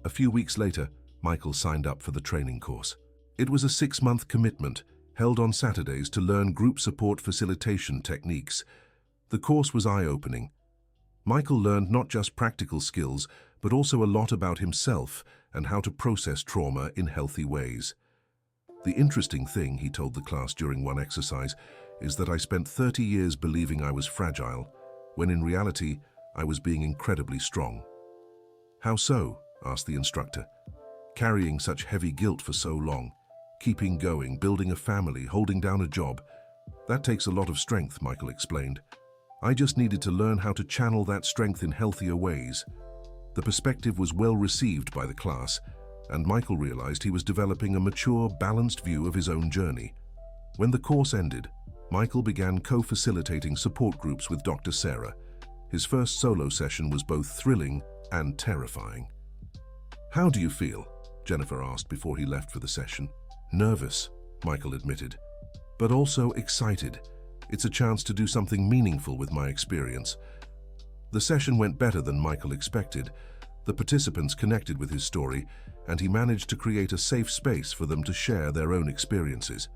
S1: A few weeks later, Michael signed up for the training course. It was a 6-month commitment, held on Saturdays to learn group support facilitation techniques. The course was eye-opening. Michael learned not just practical skills, but also a lot about himself and how to process trauma in healthy ways. "The interesting thing," he told the class during one exercise, "is that I spent 30 years believing I was fragile, when in reality, I was being incredibly strong." "How so?" asked the instructor. "Carrying such heavy guilt for so long, keeping going, building a family, holding down a job. That takes a lot of strength," Michael explained. "I just needed to learn how to channel that strength in healthier ways." The perspective was well received by the class, and Michael realized he was developing a mature, balanced view of his own journey. When the course ended, Michael began co-facilitating support groups with Dr. Sarah. His first solo session was both thrilling and terrifying. "How do you feel?" Jennifer asked before he left for the session. "Nervous," Michael admitted, "but also excited. It's a chance to do something meaningful with my experience." The session went better than Michael expected. The participants connected with his story, and he managed to create a safe space for them to share their own experiences.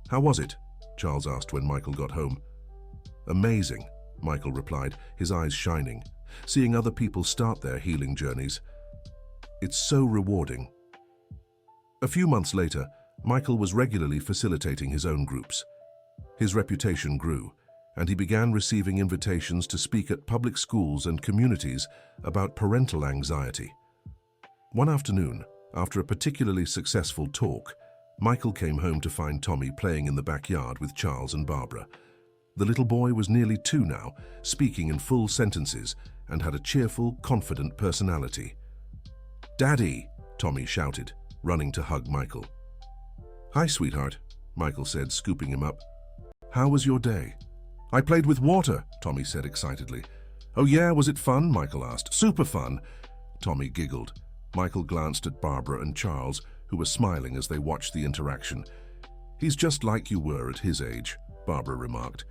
S1: "How was it?" Charles asked when Michael got home. "Amazing," Michael replied, his eyes shining. "Seeing other people start their healing journeys. It's so rewarding." A few months later, Michael was regularly facilitating his own groups. His reputation grew, and he began receiving invitations to speak at public schools and communities about parental anxiety. One afternoon, after a particularly successful talk, Michael came home to find Tommy playing in the backyard with Charles and Barbara. The little boy was nearly 2 now, speaking in full sentences, and had a cheerful, confident personality. "Daddy!" Tommy shouted, running to hug Michael. "Hi, sweetheart," Michael said, scooping him up. "How was your day?" "I played with water," Tommy said excitedly. "Oh yeah, was it fun?" Michael asked. "Super fun." Tommy giggled. Michael glanced at Barbara and Charles, who were smiling as they watched the interaction. "He's just like you were at his age," Barbara remarked.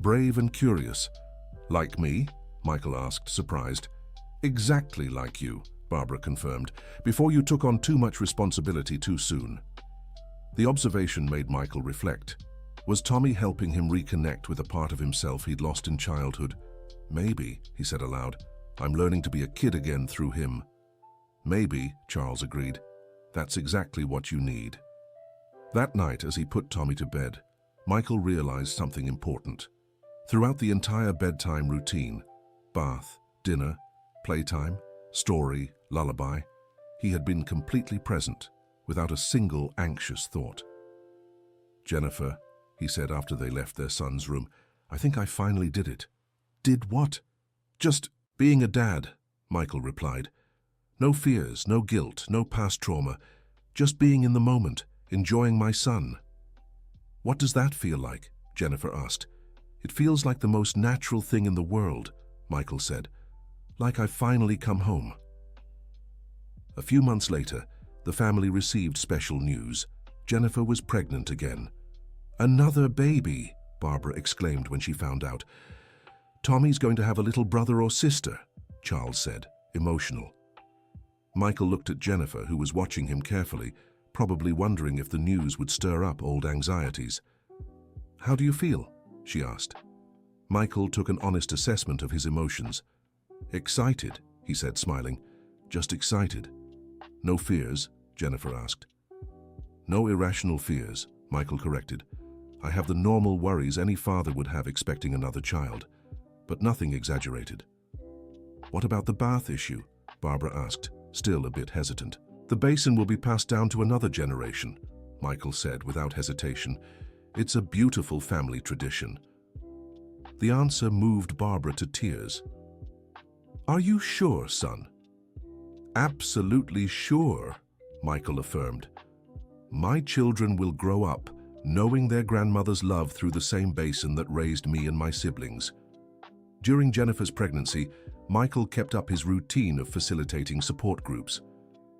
S1: "Brave and curious." "Like me?" Michael asked, surprised. "Exactly like you," Barbara confirmed, "before you took on too much responsibility too soon." The observation made Michael reflect. Was Tommy helping him reconnect with a part of himself he'd lost in childhood? "Maybe," he said aloud. "I'm learning to be a kid again through him." "Maybe," Charles agreed. "That's exactly what you need." That night, as he put Tommy to bed, Michael realized something important. Throughout the entire bedtime routine, bath, dinner, playtime, story, lullaby, he had been completely present, without a single anxious thought. "Jennifer," he said after they left their son's room, "I think I finally did it." "Did what?" "Just being a dad," Michael replied. "No fears, no guilt, no past trauma. Just being in the moment, enjoying my son." "What does that feel like?" Jennifer asked. "It feels like the most natural thing in the world," Michael said. "Like I've finally come home." A few months later, the family received special news. Jennifer was pregnant again. "Another baby," Barbara exclaimed when she found out. "Tommy's going to have a little brother or sister," Charles said, emotional. Michael looked at Jennifer, who was watching him carefully, probably wondering if the news would stir up old anxieties. "How do you feel?" she asked. Michael took an honest assessment of his emotions. "Excited," he said, smiling. "Just excited." "No fears?" Jennifer asked. "No irrational fears," Michael corrected. "I have the normal worries any father would have expecting another child, but nothing exaggerated." "What about the bath issue?" Barbara asked, still a bit hesitant. "The basin will be passed down to another generation," Michael said without hesitation. "It's a beautiful family tradition." The answer moved Barbara to tears. "Are you sure, son?" "Absolutely sure," Michael affirmed. "My children will grow up knowing their grandmother's love through the same basin that raised me and my siblings." During Jennifer's pregnancy, Michael kept up his routine of facilitating support groups.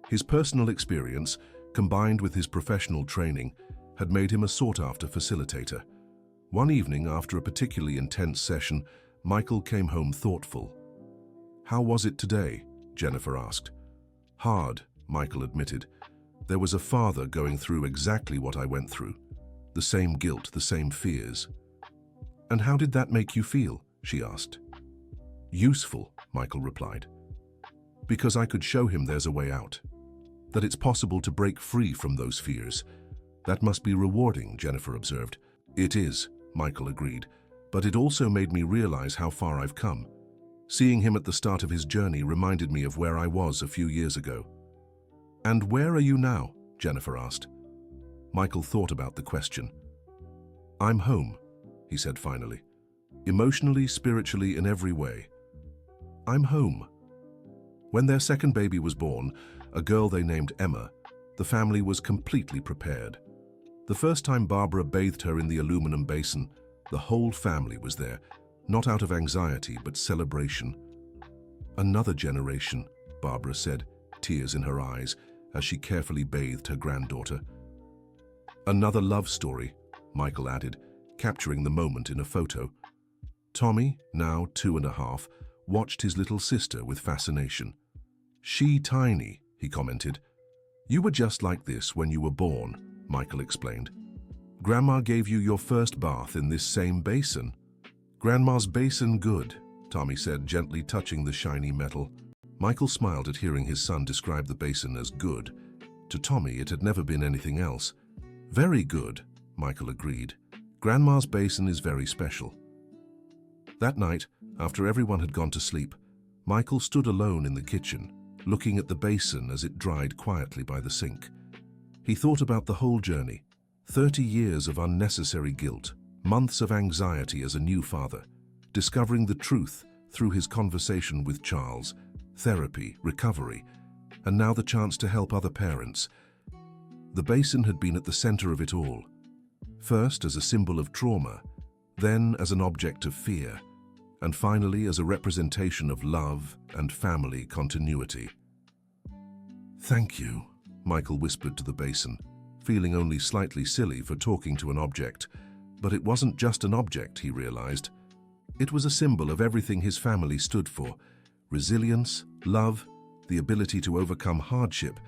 S1: His personal experience, combined with his professional training, had made him a sought-after facilitator. One evening, after a particularly intense session, Michael came home thoughtful. "How was it today?" Jennifer asked. "Hard," Michael admitted. "There was a father going through exactly what I went through. The same guilt, the same fears." "And how did that make you feel?" she asked. "Useful," Michael replied. "Because I could show him there's a way out. That it's possible to break free from those fears. That must be rewarding," Jennifer observed. "It is," Michael agreed, "but it also made me realize how far I've come. Seeing him at the start of his journey reminded me of where I was a few years ago." "And where are you now?" Jennifer asked. Michael thought about the question. "I'm home," he said finally. "Emotionally, spiritually, in every way. I'm home." When their second baby was born, a girl they named Emma, the family was completely prepared. The first time Barbara bathed her in the aluminum basin, the whole family was there, not out of anxiety but celebration. "Another generation," Barbara said, tears in her eyes, as she carefully bathed her granddaughter. "Another love story," Michael added, capturing the moment in a photo. Tommy, now 2.5, watched his little sister with fascination. "She tiny," he commented. "You were just like this when you were born," Michael explained. "Grandma gave you your first bath in this same basin." "Grandma's basin good," Tommy said, gently touching the shiny metal. Michael smiled at hearing his son describe the basin as good. To Tommy, it had never been anything else. Very good, Michael agreed. Grandma's basin is very special. That night, after everyone had gone to sleep, Michael stood alone in the kitchen, looking at the basin as it dried quietly by the sink. He thought about the whole journey, 30 years of unnecessary guilt, months of anxiety as a new father, discovering the truth through his conversation with Charles, therapy, recovery, and now the chance to help other parents. The basin had been at the center of it all, first as a symbol of trauma, then as an object of fear, and finally as a representation of love and family continuity. "Thank you," Michael whispered to the basin, feeling only slightly silly for talking to an object. But it wasn't just an object, he realized. It was a symbol of everything his family stood for: resilience, love, the ability to overcome hardship,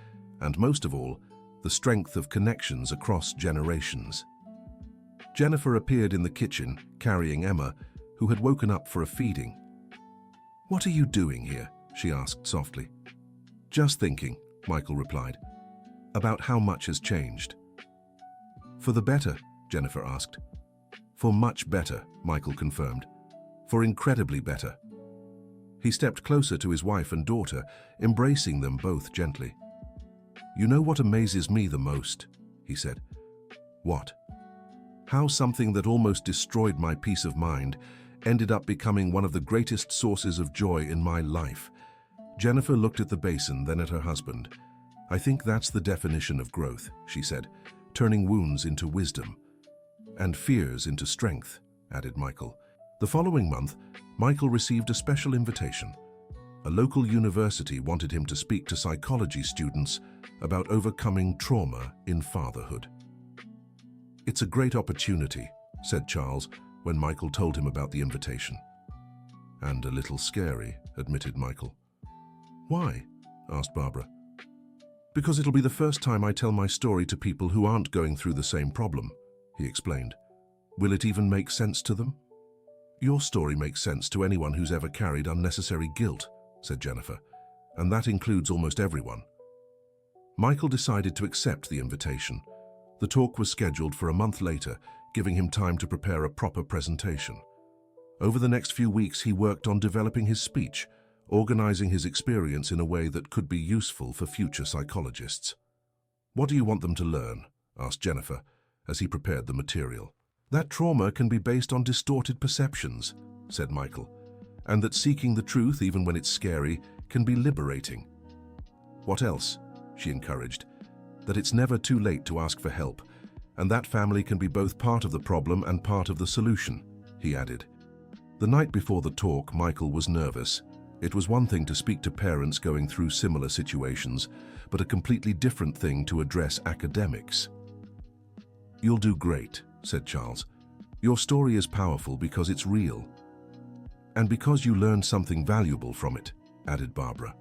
S1: and most of all, the strength of connections across generations. Jennifer appeared in the kitchen, carrying Emma, who had woken up for a feeding. "What are you doing here?" she asked softly. "Just thinking," Michael replied, "about how much has changed." "For the better?" Jennifer asked. "For much better," Michael confirmed. "For incredibly better." He stepped closer to his wife and daughter, embracing them both gently. "You know what amazes me the most?" he said. "What?" "How something that almost destroyed my peace of mind ended up becoming one of the greatest sources of joy in my life." Jennifer looked at the basin, then at her husband. "I think that's the definition of growth," she said, "turning wounds into wisdom." "And fears into strength," added Michael. The following month, Michael received a special invitation. A local university wanted him to speak to psychology students about overcoming trauma in fatherhood. "It's a great opportunity," said Charles when Michael told him about the invitation. "And a little scary," admitted Michael. "Why?" asked Barbara. "Because it'll be the first time I tell my story to people who aren't going through the same problem," he explained. "Will it even make sense to them?" "Your story makes sense to anyone who's ever carried unnecessary guilt," said Jennifer, "and that includes almost everyone." Michael decided to accept the invitation. The talk was scheduled for a month later, giving him time to prepare a proper presentation. Over the next few weeks, he worked on developing his speech, organizing his experience in a way that could be useful for future psychologists. "What do you want them to learn?" asked Jennifer, as he prepared the material. "That trauma can be based on distorted perceptions," said Michael, "and that seeking the truth, even when it's scary, can be liberating." "What else?" she encouraged. "That it's never too late to ask for help, and that family can be both part of the problem and part of the solution," he added. The night before the talk, Michael was nervous. It was one thing to speak to parents going through similar situations, but a completely different thing to address academics. "You'll do great," said Charles. "Your story is powerful because it's real. And because you learned something valuable from it," added Barbara.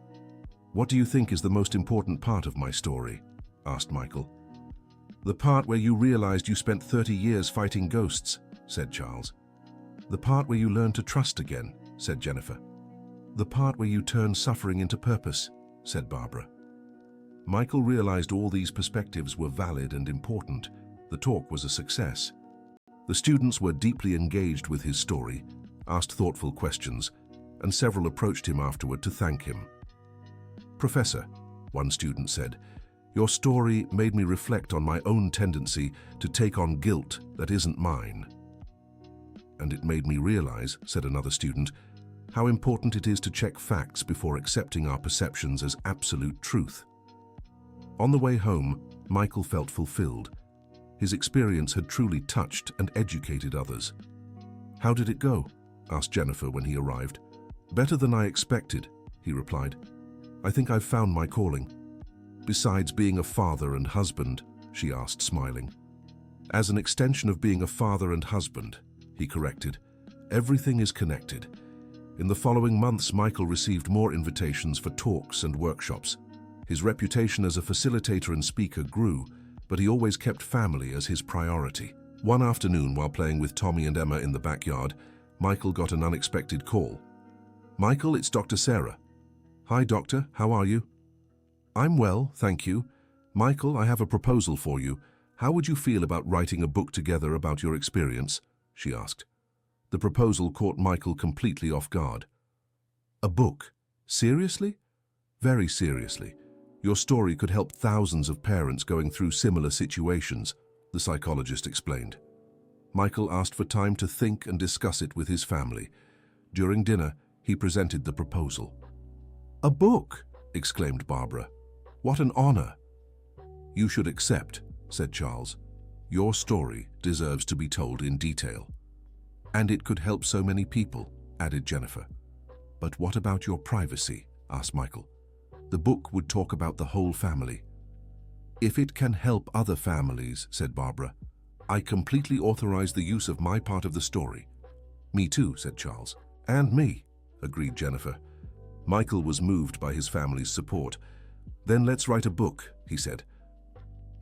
S1: "What do you think is the most important part of my story?" asked Michael. "The part where you realized you spent 30 years fighting ghosts," said Charles. "The part where you learned to trust again," said Jennifer. "The part where you turned suffering into purpose," said Barbara. Michael realized all these perspectives were valid and important. The talk was a success. The students were deeply engaged with his story, asked thoughtful questions, and several approached him afterward to thank him. "Professor," one student said, "your story made me reflect on my own tendency to take on guilt that isn't mine." "And it made me realize," said another student, "how important it is to check facts before accepting our perceptions as absolute truth." On the way home, Michael felt fulfilled. His experience had truly touched and educated others. "How did it go?" asked Jennifer when he arrived. "Better than I expected," he replied. "I think I've found my calling." "Besides being a father and husband?" she asked, smiling. "As an extension of being a father and husband," he corrected. "Everything is connected." In the following months, Michael received more invitations for talks and workshops. His reputation as a facilitator and speaker grew, but he always kept family as his priority. One afternoon, while playing with Tommy and Emma in the backyard, Michael got an unexpected call. "Michael, it's Dr. Sarah." "Hi, doctor. How are you?" "I'm well, thank you. Michael, I have a proposal for you. How would you feel about writing a book together about your experience? She asked. The proposal caught Michael completely off guard. A book? Seriously? Very seriously. Your story could help thousands of parents going through similar situations, the psychologist explained. Michael asked for time to think and discuss it with his family. During dinner, he presented the proposal. A book! Exclaimed Barbara. What an honor! You should accept, said Charles. Your story deserves to be told in detail. And it could help so many people, added Jennifer. But what about your privacy? Asked Michael. The book would talk about the whole family. If it can help other families, said Barbara, I completely authorize the use of my part of the story. Me too, said Charles. And me, agreed Jennifer. Michael was moved by his family's support. Then let's write a book, he said.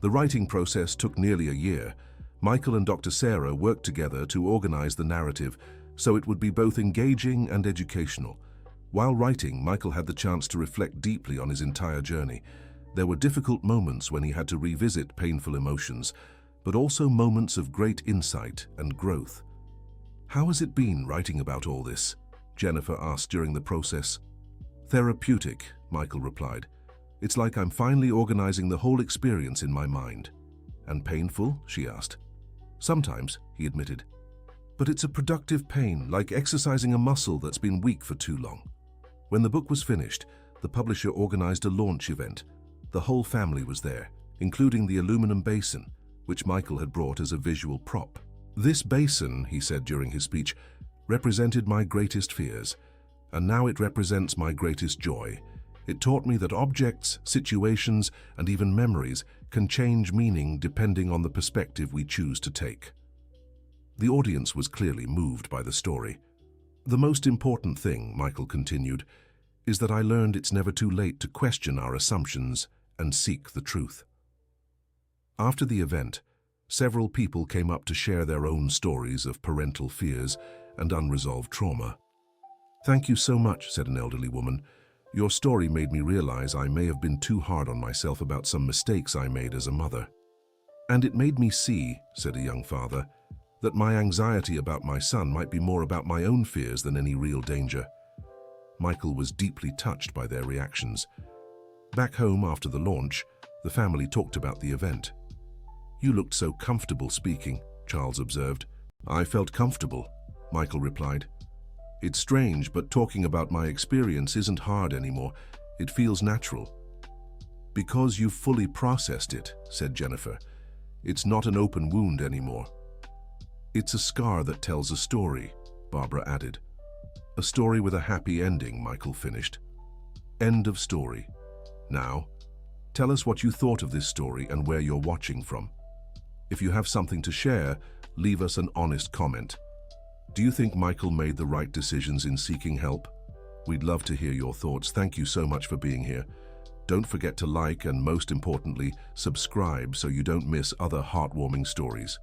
S1: The writing process took nearly a year. Michael and Dr. Sarah worked together to organize the narrative so it would be both engaging and educational. While writing, Michael had the chance to reflect deeply on his entire journey. There were difficult moments when he had to revisit painful emotions, but also moments of great insight and growth. How has it been writing about all this? Jennifer asked during the process. Therapeutic, Michael replied. It's like I'm finally organizing the whole experience in my mind. And painful? She asked. Sometimes, he admitted. But it's a productive pain, like exercising a muscle that's been weak for too long. When the book was finished, the publisher organized a launch event. The whole family was there, including the aluminum basin, which Michael had brought as a visual prop. This basin, he said during his speech, represented my greatest fears, and now it represents my greatest joy. It taught me that objects, situations, and even memories can change meaning depending on the perspective we choose to take. The audience was clearly moved by the story. The most important thing, Michael continued, is that I learned it's never too late to question our assumptions and seek the truth. After the event, several people came up to share their own stories of parental fears and unresolved trauma. Thank you so much, said an elderly woman. Your story made me realize I may have been too hard on myself about some mistakes I made as a mother. And it made me see, said a young father, that my anxiety about my son might be more about my own fears than any real danger. Michael was deeply touched by their reactions. Back home after the launch, the family talked about the event. You looked so comfortable speaking, Charles observed. I felt comfortable, Michael replied. It's strange, but talking about my experience isn't hard anymore. It feels natural. Because you've fully processed it, said Jennifer. It's not an open wound anymore. It's a scar that tells a story, Barbara added. A story with a happy ending, Michael finished. End of story. Now, tell us what you thought of this story and where you're watching from. If you have something to share, leave us an honest comment. Do you think Michael made the right decisions in seeking help? We'd love to hear your thoughts. Thank you so much for being here. Don't forget to like and, most importantly, subscribe so you don't miss other heartwarming stories.